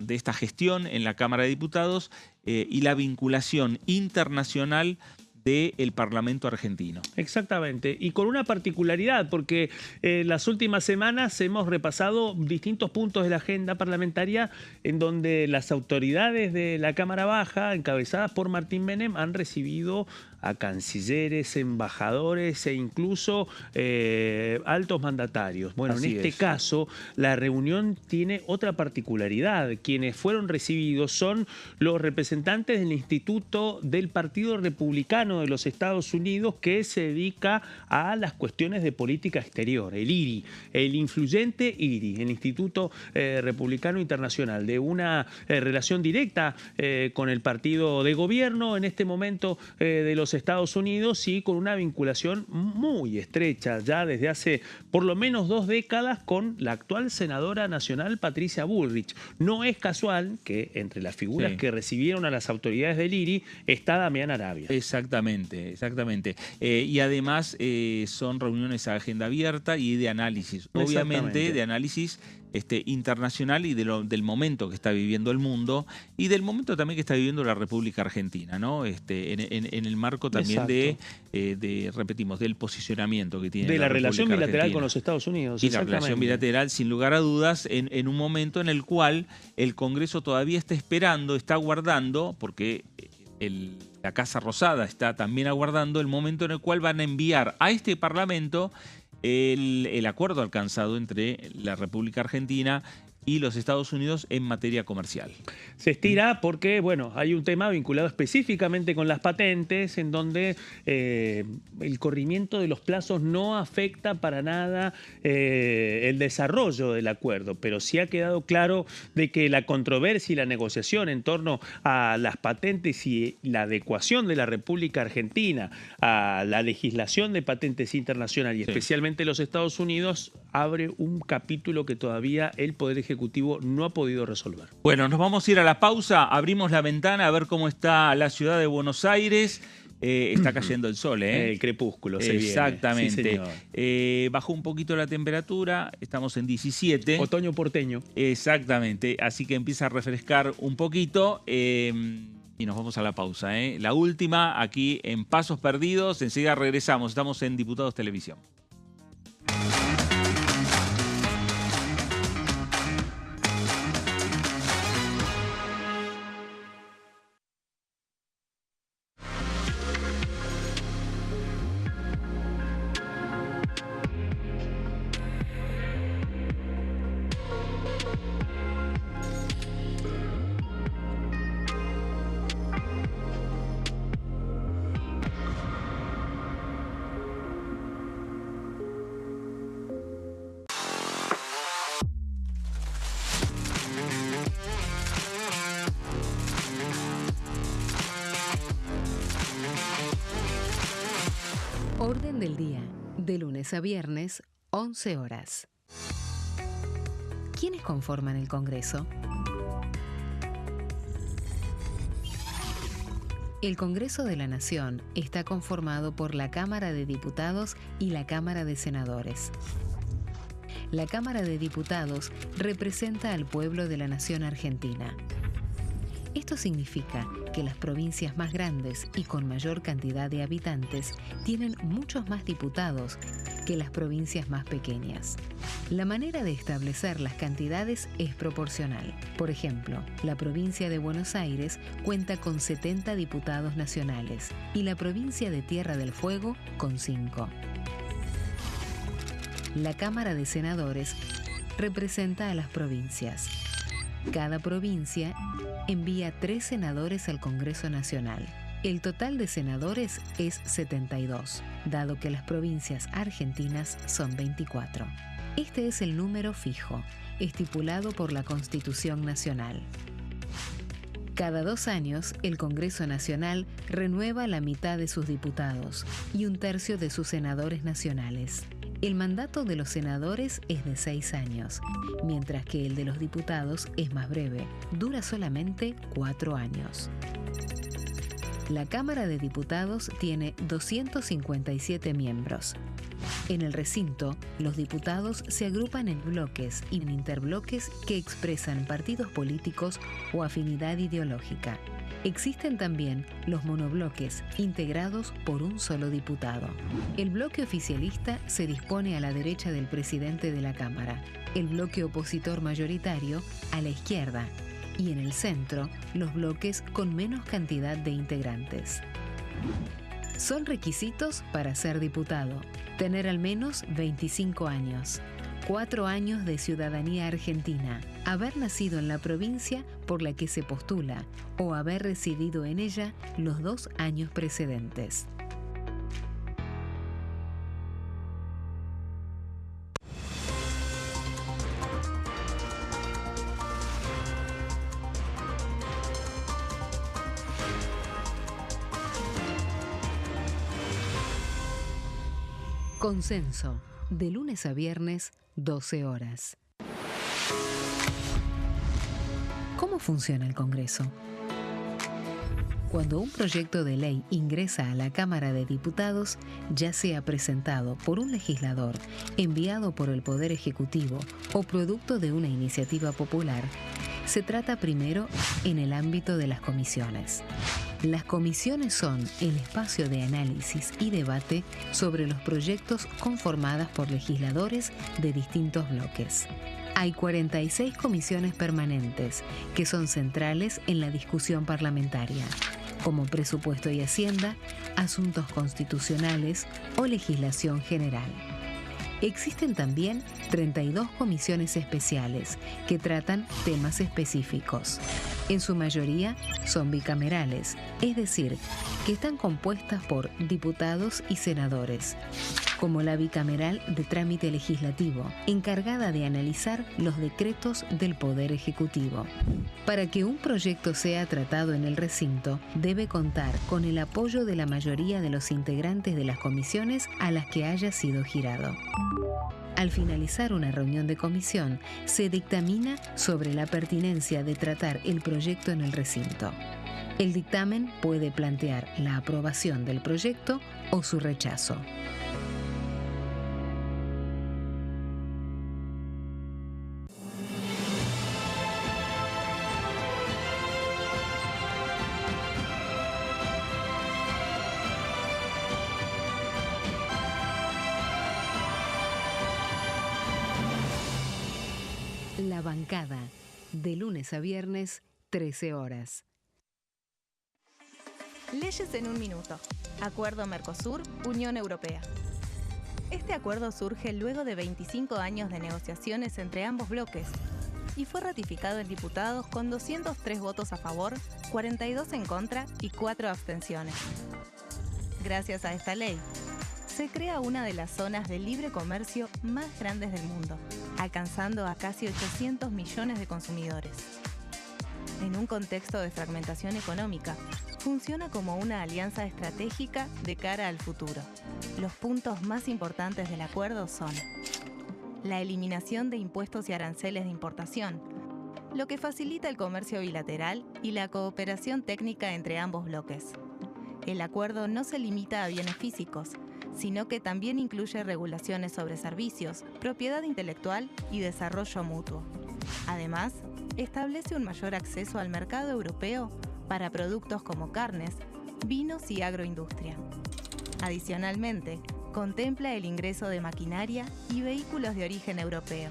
esta gestión en la Cámara de Diputados y la vinculación internacional del Parlamento argentino. Exactamente, y con una particularidad, porque las últimas semanas hemos repasado distintos puntos de la agenda parlamentaria en donde las autoridades de la Cámara Baja, encabezadas por Martín Menem, han recibido a cancilleres, embajadores e incluso altos mandatarios. Bueno, en este caso, la reunión tiene otra particularidad. Quienes fueron recibidos son los representantes del Instituto del Partido Republicano de los Estados Unidos, que se dedica a las cuestiones de política exterior, el IRI, el influyente IRI, el Instituto Republicano Internacional, de una relación directa con el partido de gobierno en este momento de los Estados Unidos y con una vinculación muy estrecha ya desde hace por lo menos 2 décadas con la actual senadora nacional Patricia Bullrich. No es casual que entre las figuras que recibieron a las autoridades del IRI está Damián Arabia. Exactamente, exactamente. Y además son reuniones a agenda abierta y de análisis, obviamente de análisis internacional y del momento que está viviendo el mundo y del momento también que está viviendo la República Argentina, ¿no? En el marco marco también repetimos, del posicionamiento que tiene de la relación bilateral Argentina con los Estados Unidos. Y la relación bilateral, sin lugar a dudas, en un momento en el cual el Congreso todavía está esperando, está aguardando, porque la Casa Rosada está también aguardando el momento en el cual van a enviar a este Parlamento el acuerdo alcanzado entre la República Argentina y los Estados Unidos en materia comercial. Se estira porque, bueno, hay un tema vinculado específicamente con las patentes, en donde el corrimiento de los plazos no afecta para nada el desarrollo del acuerdo, pero sí ha quedado claro de que la controversia y la negociación en torno a las patentes y la adecuación de la República Argentina a la legislación de patentes internacional y especialmente los Estados Unidos abre un capítulo que todavía el Poder Ejecutivo no ha podido resolver. Bueno, nos vamos a ir a la pausa, abrimos la ventana a ver cómo está la ciudad de Buenos Aires. Está cayendo el sol, ¿eh? El crepúsculo se viene. Exactamente. Sí, bajó un poquito la temperatura, estamos en 17. Otoño porteño. Exactamente, así que empieza a refrescar un poquito y nos vamos a la pausa, ¿eh? La última aquí en Pasos Perdidos, enseguida regresamos, estamos en Diputados Televisión. Orden del día, de lunes a viernes, 11 horas. ¿Quiénes conforman el Congreso? El Congreso de la Nación está conformado por la Cámara de Diputados y la Cámara de Senadores. La Cámara de Diputados representa al pueblo de la Nación Argentina. Esto significa que las provincias más grandes y con mayor cantidad de habitantes tienen muchos más diputados que las provincias más pequeñas. La manera de establecer las cantidades es proporcional. Por ejemplo, la provincia de Buenos Aires cuenta con 70 diputados nacionales y la provincia de Tierra del Fuego con 5. La Cámara de Senadores representa a las provincias. Cada provincia envía 3 senadores al Congreso Nacional. El total de senadores es 72, dado que las provincias argentinas son 24. Este es el número fijo, estipulado por la Constitución Nacional. Cada 2 años, el Congreso Nacional renueva la mitad de sus diputados y 1/3 de sus senadores nacionales. El mandato de los senadores es de 6 años, mientras que el de los diputados es más breve, dura solamente 4 años. La Cámara de Diputados tiene 257 miembros. En el recinto, los diputados se agrupan en bloques y en interbloques que expresan partidos políticos o afinidad ideológica. Existen también los monobloques, integrados por un solo diputado. El bloque oficialista se dispone a la derecha del presidente de la Cámara, el bloque opositor mayoritario a la izquierda, y en el centro, los bloques con menos cantidad de integrantes. Son requisitos para ser diputado: tener al menos 25 años, 4 años de ciudadanía argentina, haber nacido en la provincia por la que se postula o haber residido en ella los 2 años precedentes. Consenso, de lunes a viernes, 12 horas. ¿Cómo funciona el Congreso? Cuando un proyecto de ley ingresa a la Cámara de Diputados, ya sea presentado por un legislador, enviado por el Poder Ejecutivo o producto de una iniciativa popular, se trata primero en el ámbito de las comisiones. Las comisiones son el espacio de análisis y debate sobre los proyectos conformadas por legisladores de distintos bloques. Hay 46 comisiones permanentes que son centrales en la discusión parlamentaria, como Presupuesto y Hacienda, Asuntos Constitucionales o Legislación General. Existen también 32 comisiones especiales que tratan temas específicos. En su mayoría son bicamerales, es decir, que están compuestas por diputados y senadores, como la bicameral de trámite legislativo, encargada de analizar los decretos del Poder Ejecutivo. Para que un proyecto sea tratado en el recinto, debe contar con el apoyo de la mayoría de los integrantes de las comisiones a las que haya sido girado. Al finalizar una reunión de comisión, se dictamina sobre la pertinencia de tratar el proyecto en el recinto. El dictamen puede plantear la aprobación del proyecto o su rechazo. La bancada, de lunes a viernes, 13 horas. Leyes en un minuto. Acuerdo Mercosur, Unión Europea. Este acuerdo surge luego de 25 años de negociaciones entre ambos bloques y fue ratificado en diputados con 203 votos a favor, 42 en contra y 4 abstenciones. Gracias a esta ley, se crea una de las zonas de libre comercio más grandes del mundo, alcanzando a casi 800 millones de consumidores. En un contexto de fragmentación económica, funciona como una alianza estratégica de cara al futuro. Los puntos más importantes del acuerdo son la eliminación de impuestos y aranceles de importación, lo que facilita el comercio bilateral y la cooperación técnica entre ambos bloques. El acuerdo no se limita a bienes físicos, sino que también incluye regulaciones sobre servicios, propiedad intelectual y desarrollo mutuo. Además, establece un mayor acceso al mercado europeo para productos como carnes, vinos y agroindustria. Adicionalmente, contempla el ingreso de maquinaria y vehículos de origen europeo.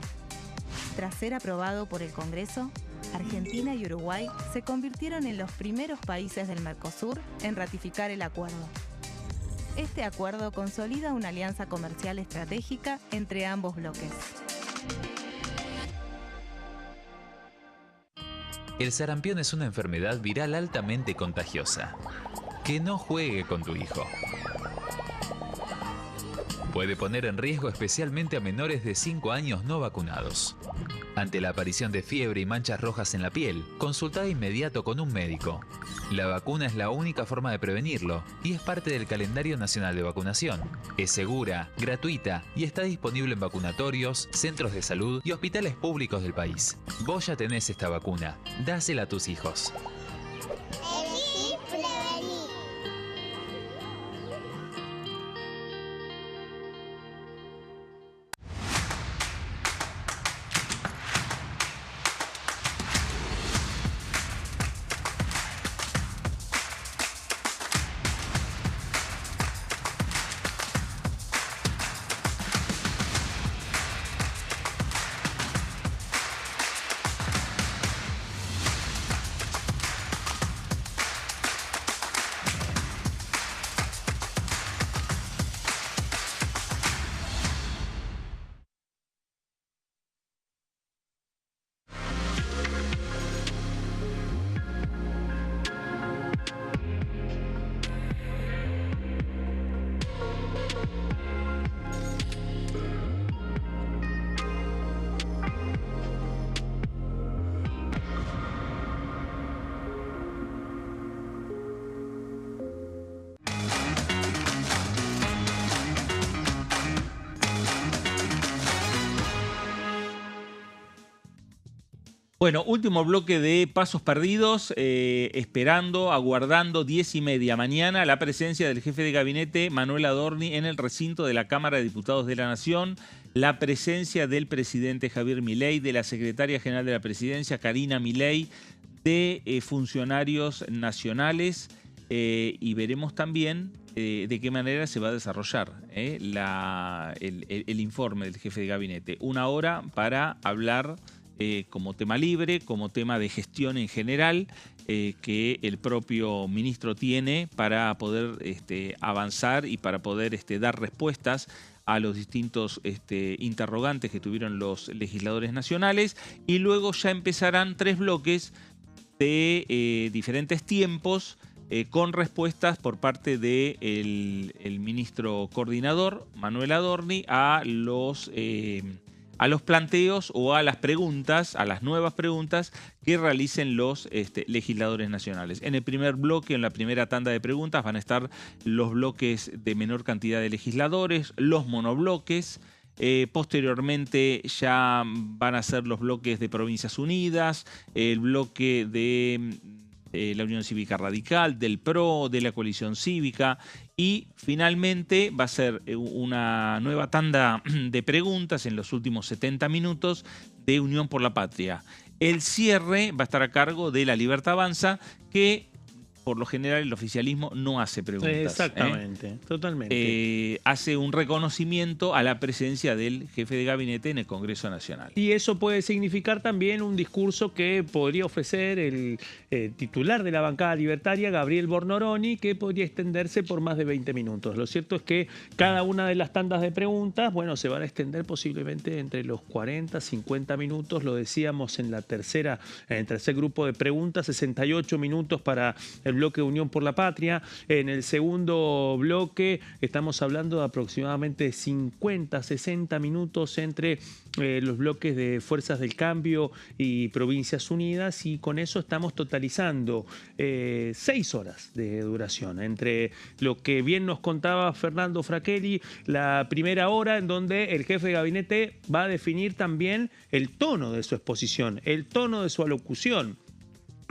Tras ser aprobado por el Congreso, Argentina y Uruguay se convirtieron en los primeros países del Mercosur en ratificar el acuerdo. Este acuerdo consolida una alianza comercial estratégica entre ambos bloques. El sarampión es una enfermedad viral altamente contagiosa. Que no juegue con tu hijo. Puede poner en riesgo especialmente a menores de 5 años no vacunados. Ante la aparición de fiebre y manchas rojas en la piel, consulta de inmediato con un médico. La vacuna es la única forma de prevenirlo y es parte del calendario nacional de vacunación. Es segura, gratuita y está disponible en vacunatorios, centros de salud y hospitales públicos del país. Vos ya tenés esta vacuna, dásela a tus hijos. Elegí prevenir. Bueno, último bloque de Pasos Perdidos, esperando, aguardando 10:30 mañana la presencia del jefe de gabinete Manuel Adorni en el recinto de la Cámara de Diputados de la Nación, la presencia del presidente Javier Milei, de la secretaria general de la Presidencia Karina Milei, de funcionarios nacionales, y veremos también de qué manera se va a desarrollar el informe del jefe de gabinete. 1 hora para hablar como tema libre, como tema de gestión en general, que el propio ministro tiene para poder avanzar y para poder dar respuestas a los distintos interrogantes que tuvieron los legisladores nacionales, y luego ya empezarán 3 bloques de diferentes tiempos con respuestas por parte del ministro coordinador, Manuel Adorni, a los planteos o a las preguntas, a las nuevas preguntas que realicen los legisladores nacionales. En el primer bloque, en la primera tanda de preguntas, van a estar los bloques de menor cantidad de legisladores, los monobloques. Posteriormente ya van a ser los bloques de Provincias Unidas, el bloque de la Unión Cívica Radical, del PRO, de la Coalición Cívica, y finalmente va a ser una nueva tanda de preguntas en los últimos 70 minutos de Unión por la Patria. El cierre va a estar a cargo de La Libertad Avanza, que por lo general el oficialismo no hace preguntas. Exactamente, totalmente. Hace un reconocimiento a la presencia del jefe de gabinete en el Congreso Nacional. Y eso puede significar también un discurso que podría ofrecer el titular de la bancada libertaria, Gabriel Bornoroni, que podría extenderse por más de 20 minutos. Lo cierto es que cada una de las tandas de preguntas, bueno, se van a extender posiblemente entre los 40, 50 minutos. Lo decíamos en el tercer grupo de preguntas, 68 minutos para el bloque Unión por la Patria. En el segundo bloque estamos hablando de aproximadamente 50, 60 minutos entre los bloques de Fuerzas del Cambio y Provincias Unidas, y con eso estamos totalizando 6 horas de duración. Entre lo que bien nos contaba Fernando Fraquelli, la primera hora en donde el jefe de gabinete va a definir también el tono de su exposición, el tono de su alocución.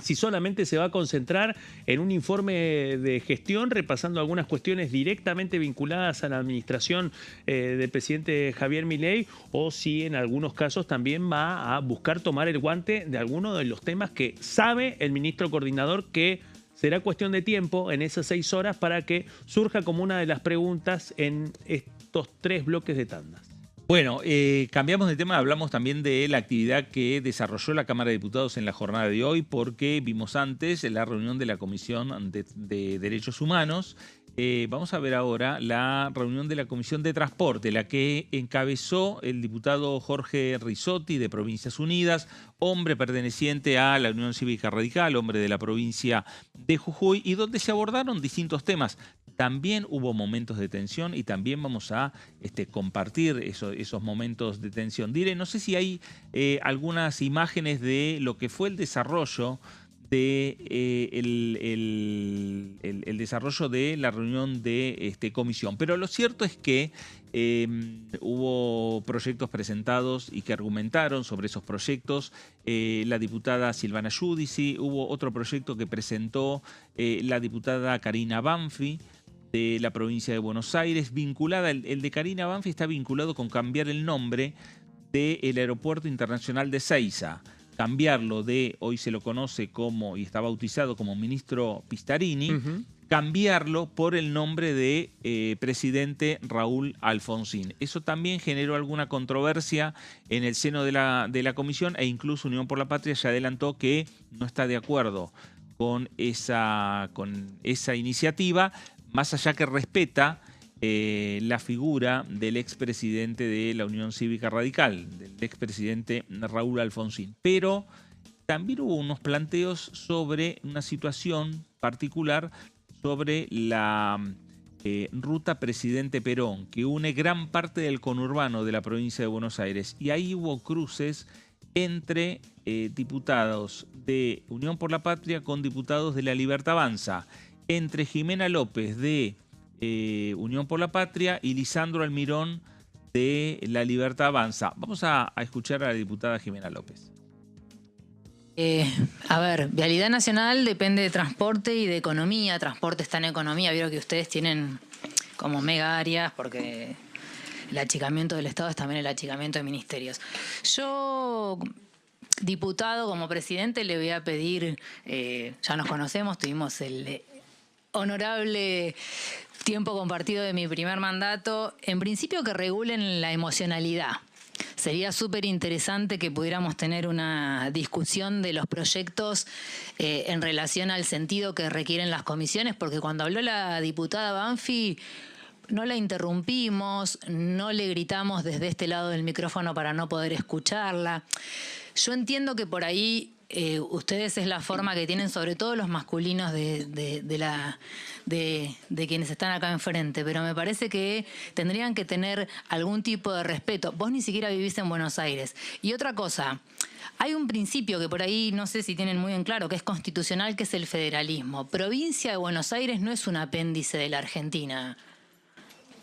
Si solamente se va a concentrar en un informe de gestión, repasando algunas cuestiones directamente vinculadas a la administración del presidente Javier Milei, o si en algunos casos también va a buscar tomar el guante de algunos de los temas que sabe el ministro coordinador que será cuestión de tiempo en esas 6 horas para que surja como una de las preguntas en estos 3 bloques de tandas. Bueno, cambiamos de tema, hablamos también de la actividad que desarrolló la Cámara de Diputados en la jornada de hoy, porque vimos antes la reunión de la Comisión de Derechos Humanos. Vamos a ver ahora la reunión de la Comisión de Transporte, la que encabezó el diputado Jorge Risotti de Provincias Unidas, hombre perteneciente a la Unión Cívica Radical, hombre de la provincia de Jujuy, y donde se abordaron distintos temas. También hubo momentos de tensión y también vamos a compartir esos momentos de tensión. Diré, no sé si hay algunas imágenes de lo que fue el desarrollo de el desarrollo de la reunión de comisión. Pero lo cierto es que hubo proyectos presentados y que argumentaron sobre esos proyectos la diputada Silvana Giudici, hubo otro proyecto que presentó la diputada Karina Banfi de la provincia de Buenos Aires, vinculada, el de Karina Banfi está vinculado con cambiar el nombre del Aeropuerto Internacional de Seiza. Cambiarlo de, hoy se lo conoce como, y está bautizado como Ministro Pistarini, cambiarlo por el nombre de presidente Raúl Alfonsín. Eso también generó alguna controversia en el seno de la comisión, e incluso Unión por la Patria ya adelantó que no está de acuerdo con esa iniciativa, más allá que respeta la figura del expresidente de la Unión Cívica Radical, del expresidente Raúl Alfonsín. Pero también hubo unos planteos sobre una situación particular sobre la ruta Presidente Perón, que une gran parte del conurbano de la provincia de Buenos Aires. Y ahí hubo cruces entre diputados de Unión por la Patria con diputados de La Libertad Avanza, entre Jimena López de Unión por la Patria y Lisandro Almirón de La Libertad Avanza. Vamos a escuchar a la diputada Jimena López. A ver, Vialidad Nacional depende de transporte y de economía. Transporte está en economía. Vieron que ustedes tienen como mega áreas porque el achicamiento del Estado es también el achicamiento de ministerios. Yo, diputado, como presidente, le voy a pedir, ya nos conocemos, tuvimos honorable tiempo compartido de mi primer mandato, en principio que regulen la emocionalidad. Sería súper interesante que pudiéramos tener una discusión de los proyectos en relación al sentido que requieren las comisiones, porque cuando habló la diputada Banfi, no la interrumpimos, no le gritamos desde este lado del micrófono para no poder escucharla. Yo entiendo que por ahí ustedes es la forma que tienen, sobre todo los masculinos de quienes están acá enfrente, pero me parece que tendrían que tener algún tipo de respeto. Vos ni siquiera vivís en Buenos Aires. Y otra cosa, hay un principio que por ahí no sé si tienen muy en claro, que es constitucional, que es el federalismo. Provincia de Buenos Aires no es un apéndice de la Argentina.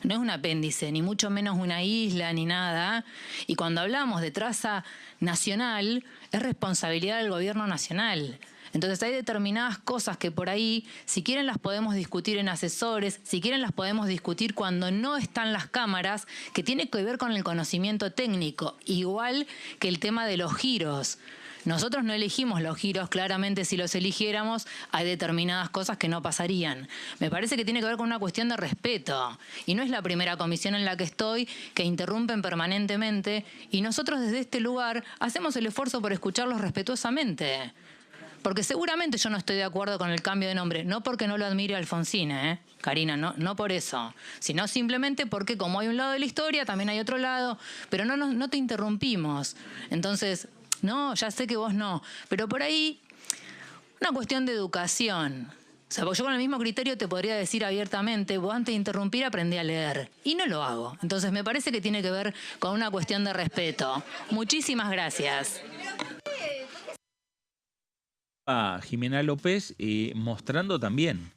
No es un apéndice, ni mucho menos una isla, ni nada. Y cuando hablamos de traza nacional, es responsabilidad del gobierno nacional. Entonces hay determinadas cosas que por ahí, si quieren las podemos discutir en asesores, si quieren las podemos discutir cuando no están las cámaras, que tiene que ver con el conocimiento técnico, igual que el tema de los giros. Nosotros no elegimos los giros, claramente si los eligiéramos hay determinadas cosas que no pasarían. Me parece que tiene que ver con una cuestión de respeto. Y no es la primera comisión en la que estoy, que interrumpen permanentemente, y nosotros desde este lugar hacemos el esfuerzo por escucharlos respetuosamente. Porque seguramente yo no estoy de acuerdo con el cambio de nombre, no porque no lo admire a Alfonsín, Karina, no por eso, sino simplemente porque como hay un lado de la historia, también hay otro lado, pero no te interrumpimos. Entonces, no, ya sé que vos no, pero por ahí una cuestión de educación. O sea, porque yo con el mismo criterio te podría decir abiertamente, vos antes de interrumpir aprendí a leer, y no lo hago. Entonces me parece que tiene que ver con una cuestión de respeto. Muchísimas gracias. A Jimena López mostrando también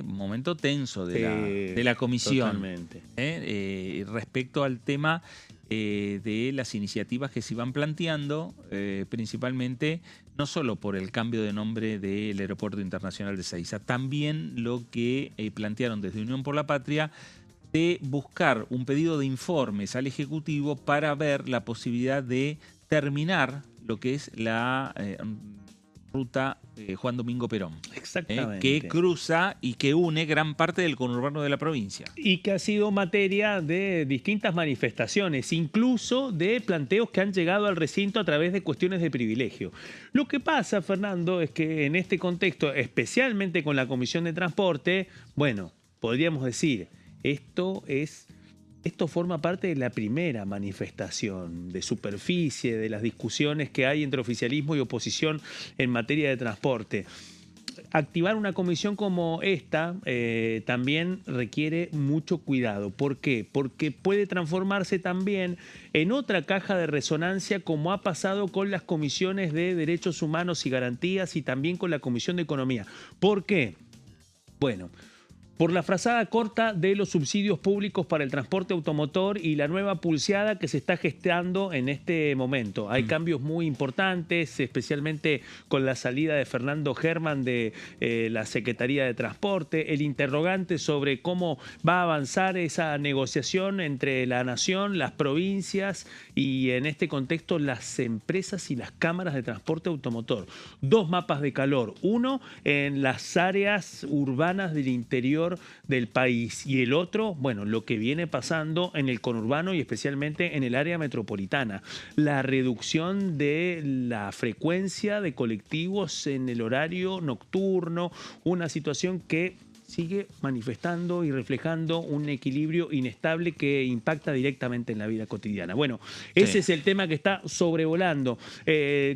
momento tenso de la comisión. Totalmente. Respecto al tema de las iniciativas que se iban planteando, principalmente no solo por el cambio de nombre del Aeropuerto Internacional de Ezeiza, también lo que plantearon desde Unión por la Patria de buscar un pedido de informes al Ejecutivo para ver la posibilidad de terminar lo que es la ruta Juan Domingo Perón. Exactamente. Que cruza y que une gran parte del conurbano de la provincia. Y que ha sido materia de distintas manifestaciones, incluso de planteos que han llegado al recinto a través de cuestiones de privilegio. Lo que pasa, Fernando, es que en este contexto, especialmente con la Comisión de Transporte, bueno, podríamos decir, esto forma parte de la primera manifestación de superficie, de las discusiones que hay entre oficialismo y oposición en materia de transporte. Activar una comisión como esta también requiere mucho cuidado. ¿Por qué? Porque puede transformarse también en otra caja de resonancia, como ha pasado con las comisiones de Derechos Humanos y Garantías y también con la Comisión de Economía. ¿Por qué? Bueno, por la frazada corta de los subsidios públicos para el transporte automotor y la nueva pulseada que se está gestando en este momento. Hay cambios muy importantes, especialmente con la salida de Fernando Herman de la Secretaría de Transporte, el interrogante sobre cómo va a avanzar esa negociación entre la nación, las provincias y en este contexto las empresas y las cámaras de transporte automotor. Dos mapas de calor, uno en las áreas urbanas del interior del país y el otro, bueno, lo que viene pasando en el conurbano y especialmente en el área metropolitana. La reducción de la frecuencia de colectivos en el horario nocturno, una situación que sigue manifestando y reflejando un equilibrio inestable que impacta directamente en la vida cotidiana. Bueno, ese es el tema que está sobrevolando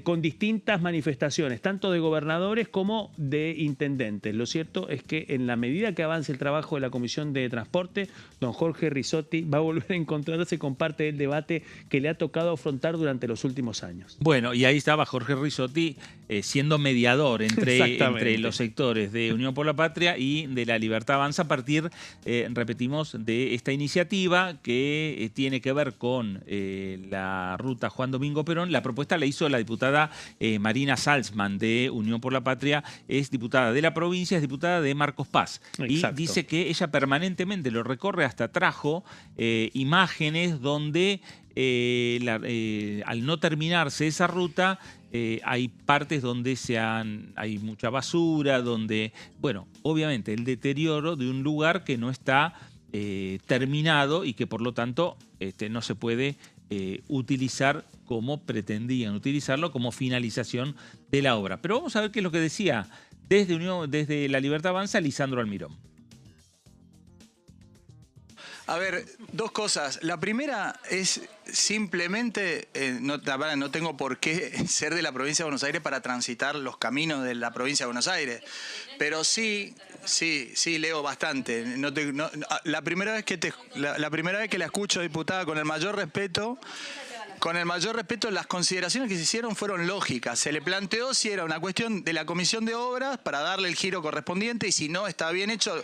con distintas manifestaciones, tanto de gobernadores como de intendentes. Lo cierto es que en la medida que avance el trabajo de la Comisión de Transporte, don Jorge Risotti va a volver a encontrarse con parte del debate que le ha tocado afrontar durante los últimos años. Bueno, y ahí estaba Jorge Risotti siendo mediador entre los sectores de Unión por la Patria y de la Libertad Avanza a partir, repetimos, de esta iniciativa que tiene que ver con la ruta Juan Domingo Perón. La propuesta la hizo la diputada Marina Salzman de Unión por la Patria, es diputada de la provincia, es diputada de Marcos Paz. Exacto. Y dice que ella permanentemente lo recorre, hasta trajo imágenes donde al no terminarse esa ruta, hay partes donde hay mucha basura, donde, bueno, obviamente el deterioro de un lugar que no está terminado y que por lo tanto no se puede utilizar como pretendían utilizarlo, como finalización de la obra. Pero vamos a ver qué es lo que decía desde La Libertad Avanza Lisandro Almirón. A ver, dos cosas. La primera es simplemente, no tengo por qué ser de la provincia de Buenos Aires para transitar los caminos de la provincia de Buenos Aires, pero sí leo bastante. La primera vez que la escucho, diputada, con el mayor respeto, las consideraciones que se hicieron fueron lógicas. Se le planteó si era una cuestión de la Comisión de Obras para darle el giro correspondiente y si no está bien hecho,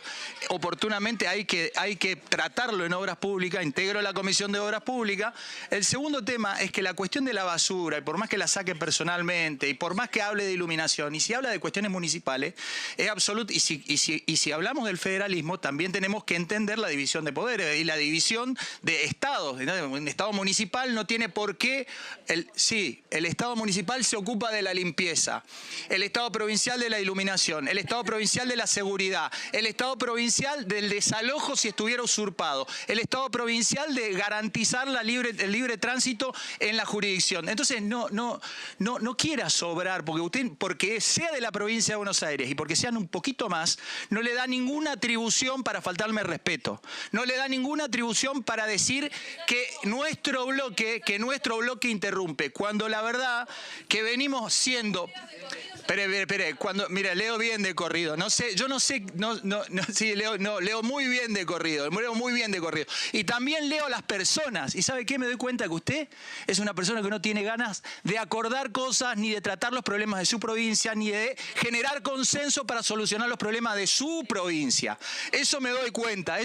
oportunamente hay que tratarlo en Obras Públicas, integro la Comisión de Obras Públicas. El segundo tema es que la cuestión de la basura, y por más que la saque personalmente, y por más que hable de iluminación, y si habla de cuestiones municipales, es absoluto. Y si hablamos del federalismo, también tenemos que entender la división de poderes y la división de estados. Un estado municipal no tiene por qué, el Estado municipal se ocupa de la limpieza, el Estado provincial de la iluminación, el Estado provincial de la seguridad, el Estado provincial del desalojo si estuviera usurpado, el Estado provincial de garantizar el libre tránsito en la jurisdicción. Entonces no quiera sobrar, porque sea de la provincia de Buenos Aires y porque sean un poquito más, no le da ninguna atribución para faltarme el respeto, no le da ninguna atribución para decir que nuestro bloque interrumpe, cuando la verdad que venimos siendo... Espere, mira, leo bien de corrido. Leo muy bien de corrido. Y también leo a las personas. ¿Y sabe qué? Me doy cuenta que usted es una persona que no tiene ganas de acordar cosas, ni de tratar los problemas de su provincia, ni de generar consenso para solucionar los problemas de su provincia. Eso me doy cuenta.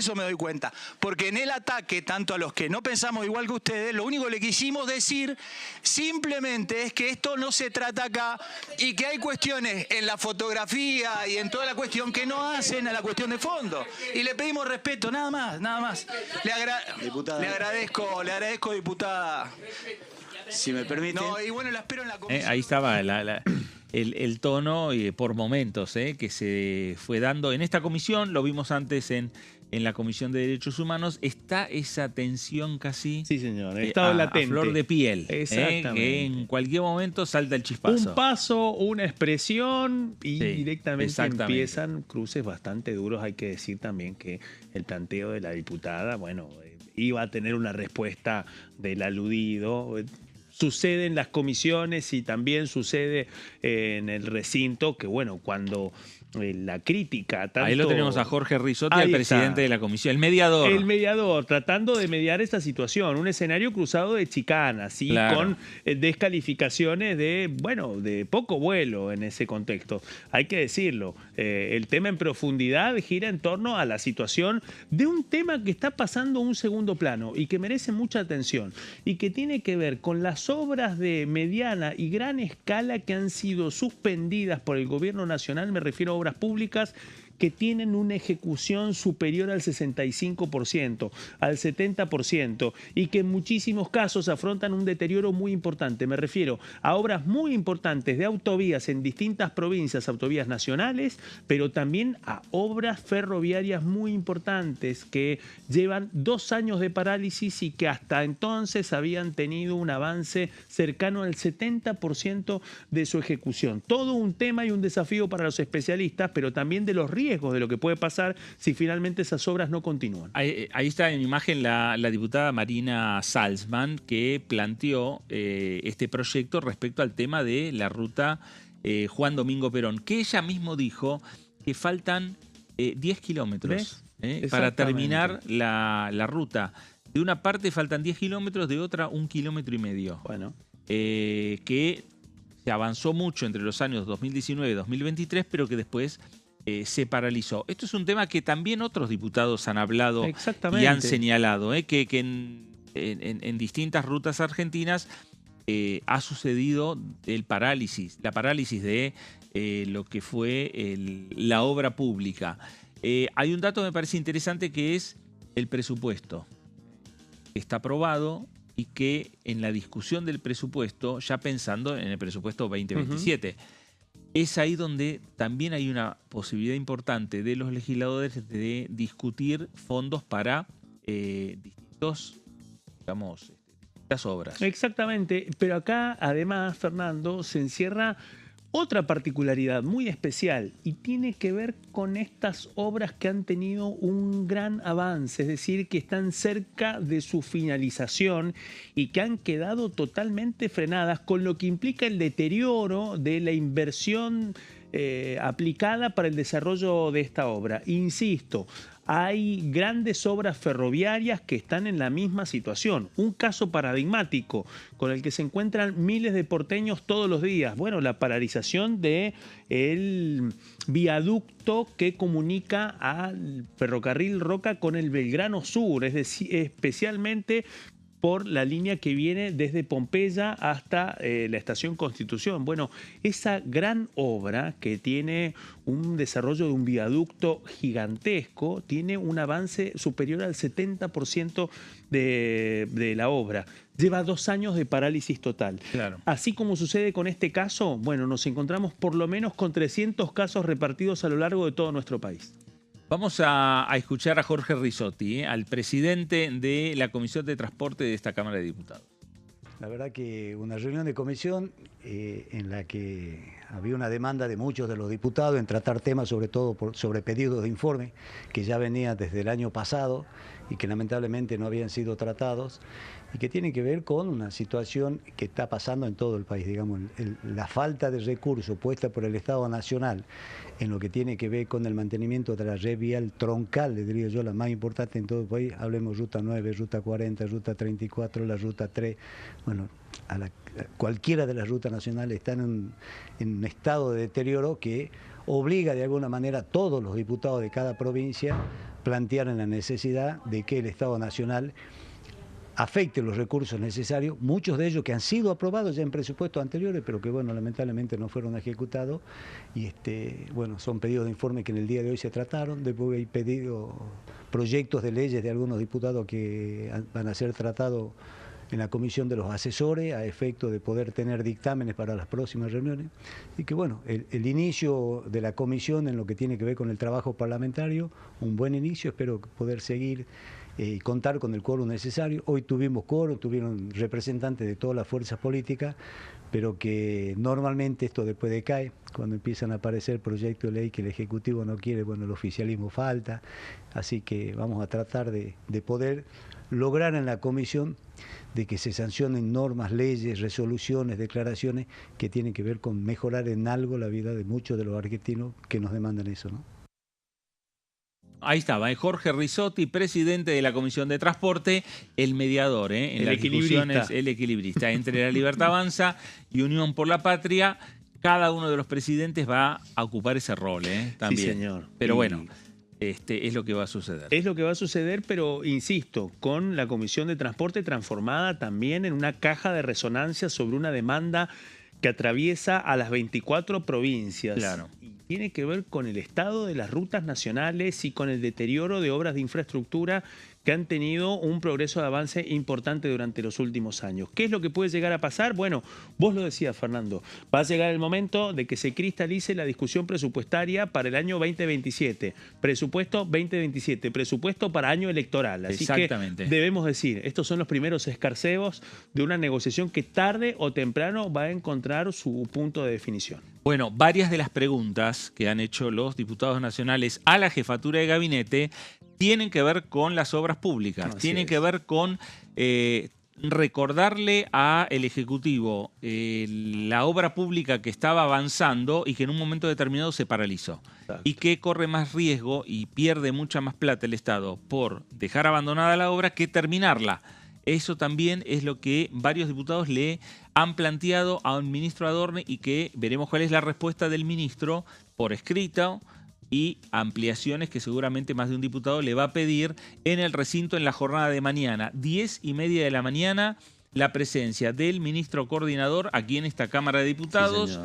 Porque en el ataque, tanto a los que no pensamos igual que ustedes, lo único que le quisimos decir simplemente es que esto no se trata acá y que hay cuestiones en la fotografía y en toda la cuestión que no hacen a la cuestión de fondo. Y le pedimos respeto, nada más. Le agradezco, diputada. Si me permite. No, y bueno, la espero en la comisión. Ahí estaba el tono por momentos que se fue dando en esta comisión. Lo vimos antes en la Comisión de Derechos Humanos. Está esa tensión casi... Sí, señor. Estado latente. A flor de piel. Exactamente. Que en cualquier momento salta el chispazo. Un paso, una expresión y directamente empiezan cruces bastante duros. Hay que decir también que el planteo de la diputada, iba a tener una respuesta del aludido. Sucede en las comisiones y también sucede en el recinto que, cuando la crítica... Tanto, ahí lo tenemos a Jorge Rizotti, el presidente de la comisión, el mediador. El mediador, tratando de mediar esta situación. Un escenario cruzado de chicanas, con descalificaciones de poco vuelo en ese contexto. Hay que decirlo. El tema en profundidad gira en torno a la situación de un tema que está pasando a un segundo plano y que merece mucha atención y que tiene que ver con las obras de mediana y gran escala que han sido suspendidas por el gobierno nacional. Me refiero a obras públicas que tienen una ejecución superior al 65%, al 70%, y que en muchísimos casos afrontan un deterioro muy importante. Me refiero a obras muy importantes de autovías en distintas provincias, autovías nacionales, pero también a obras ferroviarias muy importantes que llevan 2 años de parálisis y que hasta entonces habían tenido un avance cercano al 70% de su ejecución. Todo un tema y un desafío para los especialistas, pero también de los riesgos de lo que puede pasar si finalmente esas obras no continúan. Ahí está en imagen la diputada Marina Salzman, que planteó este proyecto respecto al tema de la ruta Juan Domingo Perón, que ella mismo dijo que faltan 10 kilómetros para terminar la ruta. De una parte faltan 10 kilómetros, de otra 1,5 kilómetros. Que se avanzó mucho entre los años 2019 y 2023, pero que después se paralizó. Esto es un tema que también otros diputados han hablado y han señalado, que en distintas rutas argentinas ha sucedido la parálisis de lo que fue la obra pública. Hay un dato que me parece interesante, que es el presupuesto. Está aprobado y que en la discusión del presupuesto, ya pensando en el presupuesto 2027, es ahí donde también hay una posibilidad importante de los legisladores de discutir fondos para distintas obras. Exactamente, pero acá además, Fernando, se encierra otra particularidad muy especial y tiene que ver con estas obras que han tenido un gran avance, es decir, que están cerca de su finalización y que han quedado totalmente frenadas, con lo que implica el deterioro de la inversión aplicada para el desarrollo de esta obra. Insisto, hay grandes obras ferroviarias que están en la misma situación. Un caso paradigmático con el que se encuentran miles de porteños todos los días. Bueno, la paralización del viaducto que comunica al ferrocarril Roca con el Belgrano Sur, es decir, especialmente por la línea que viene desde Pompeya hasta la estación Constitución. Bueno, esa gran obra que tiene un desarrollo de un viaducto gigantesco, tiene un avance superior al 70% de la obra. Lleva 2 años de parálisis total. Claro. Así como sucede con este caso, bueno, nos encontramos por lo menos con 300 casos repartidos a lo largo de todo nuestro país. Vamos a escuchar a Jorge Risotti, al presidente de la Comisión de Transporte de esta Cámara de Diputados. La verdad que una reunión de comisión en la que había una demanda de muchos de los diputados en tratar temas sobre todo sobre pedidos de informe que ya venían desde el año pasado y que lamentablemente no habían sido tratados y que tienen que ver con una situación que está pasando en todo el país, digamos, la falta de recursos puesta por el Estado Nacional en lo que tiene que ver con el mantenimiento de la red vial troncal, le diría yo, la más importante en todo el país. Hablemos Ruta 9, Ruta 40, Ruta 34, la Ruta 3, bueno, cualquiera de las rutas nacionales están en un estado de deterioro que obliga de alguna manera a todos los diputados de cada provincia a plantear la necesidad de que el Estado Nacional afecte los recursos necesarios, muchos de ellos que han sido aprobados ya en presupuestos anteriores, pero que bueno, lamentablemente no fueron ejecutados, y bueno, son pedidos de informe que en el día de hoy se trataron. Después hay pedido proyectos de leyes de algunos diputados que van a ser tratados en la comisión de los asesores a efecto de poder tener dictámenes para las próximas reuniones. Y que bueno, el inicio de la comisión en lo que tiene que ver con el trabajo parlamentario, un buen inicio, espero poder seguir y contar con el quórum necesario. Hoy tuvimos quórum, tuvieron representantes de todas las fuerzas políticas, pero que normalmente esto después decae, cuando empiezan a aparecer proyectos de ley que el Ejecutivo no quiere, bueno, el oficialismo falta, así que vamos a tratar de poder lograr en la comisión de que se sancionen normas, leyes, resoluciones, declaraciones que tienen que ver con mejorar en algo la vida de muchos de los argentinos que nos demandan eso, ¿no? Ahí estaba, Jorge Risotti, presidente de la Comisión de Transporte, el mediador en las discusiones, el equilibrista entre La Libertad Avanza y Unión por la Patria. Cada uno de los presidentes va a ocupar ese rol también. Sí, señor. Pero bueno, es lo que va a suceder. Es lo que va a suceder, pero insisto, con la Comisión de Transporte transformada también en una caja de resonancia sobre una demanda que atraviesa a las 24 provincias. Claro. Y tiene que ver con el estado de las rutas nacionales y con el deterioro de obras de infraestructura que han tenido un progreso de avance importante durante los últimos años. ¿Qué es lo que puede llegar a pasar? Bueno, vos lo decías, Fernando, va a llegar el momento de que se cristalice la discusión presupuestaria para el año 2027. Presupuesto 2027, presupuesto para año electoral. Así Exactamente. que debemos decir, estos son los primeros escarceos de una negociación que tarde o temprano va a encontrar su punto de definición. Bueno, varias de las preguntas que han hecho los diputados nacionales a la jefatura de gabinete tienen que ver con las obras públicas, tienen que ver con recordarle al Ejecutivo la obra pública que estaba avanzando y que en un momento determinado se paralizó. Exacto. Y que corre más riesgo y pierde mucha más plata el Estado por dejar abandonada la obra que terminarla. Eso también es lo que varios diputados le han planteado a un ministro Adorni y que veremos cuál es la respuesta del ministro por escrito y ampliaciones que seguramente más de un diputado le va a pedir en el recinto en la jornada de mañana. 10:30 de la mañana, la presencia del ministro coordinador aquí en esta Cámara de Diputados. Sí,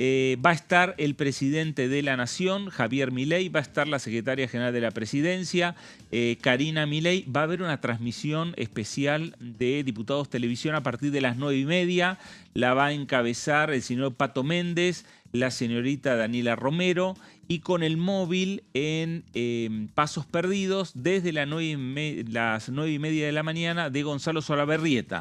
Va a estar el presidente de la Nación, Javier Milei, va a estar la secretaria general de la Presidencia, Karina Milei. Va a haber una transmisión especial de Diputados Televisión a partir de las 9:30. La va a encabezar el señor Pato Méndez, la señorita Daniela Romero, y con el móvil en Pasos Perdidos desde las 9:30 de la mañana de Gonzalo Solabarrieta.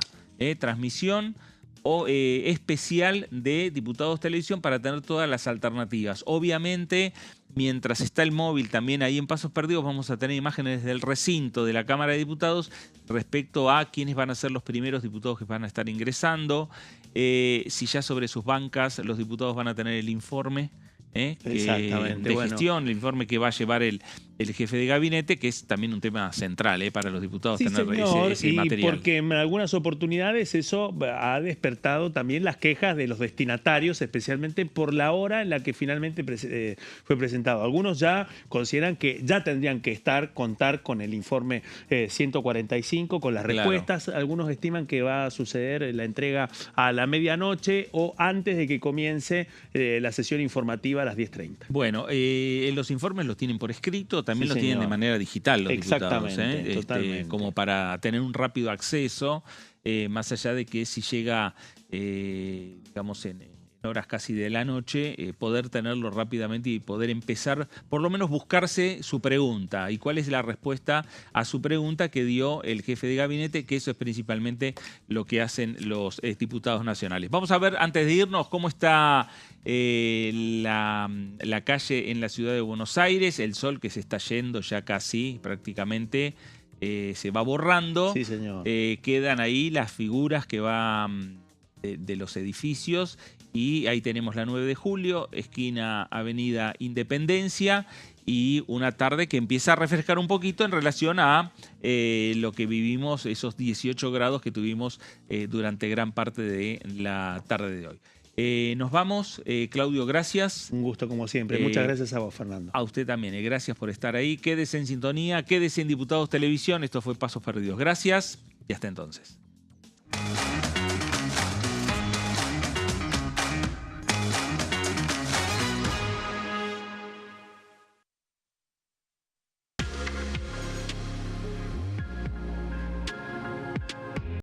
Transmisión especial de Diputados Televisión para tener todas las alternativas. Obviamente, mientras está el móvil también ahí en Pasos Perdidos, vamos a tener imágenes del recinto de la Cámara de Diputados respecto a quiénes van a ser los primeros diputados que van a estar ingresando, si ya sobre sus bancas los diputados van a tener el informe de gestión, el informe que va a llevar el jefe de gabinete, que es también un tema central para los diputados, sí, tener señor, ese material. Porque en algunas oportunidades eso ha despertado también las quejas de los destinatarios, especialmente por la hora en la que finalmente fue presentado. Algunos ya consideran que ya tendrían que contar con el informe 145, con las respuestas. Claro. Algunos estiman que va a suceder la entrega a la medianoche o antes de que comience la sesión informativa a las 10:30. Bueno, los informes los tienen por escrito, también los tienen de manera digital los diputados, totalmente. como para tener un rápido acceso, más allá de que si llega, digamos, en horas casi de la noche, poder tenerlo rápidamente y poder empezar, por lo menos buscarse su pregunta y cuál es la respuesta a su pregunta que dio el jefe de gabinete, que eso es principalmente lo que hacen los diputados nacionales. Vamos a ver, antes de irnos, cómo está la calle en la ciudad de Buenos Aires, el sol que se está yendo ya casi prácticamente se va borrando. Sí, señor. Quedan ahí las figuras que van de los edificios y ahí tenemos la 9 de julio, esquina Avenida Independencia, y una tarde que empieza a refrescar un poquito en relación a lo que vivimos, esos 18 grados que tuvimos durante gran parte de la tarde de hoy. Nos vamos. Claudio, gracias. Un gusto como siempre. Muchas gracias a vos, Fernando. A usted también. Gracias por estar ahí. Quédese en sintonía, quédese en Diputados Televisión. Esto fue Pasos Perdidos. Gracias y hasta entonces.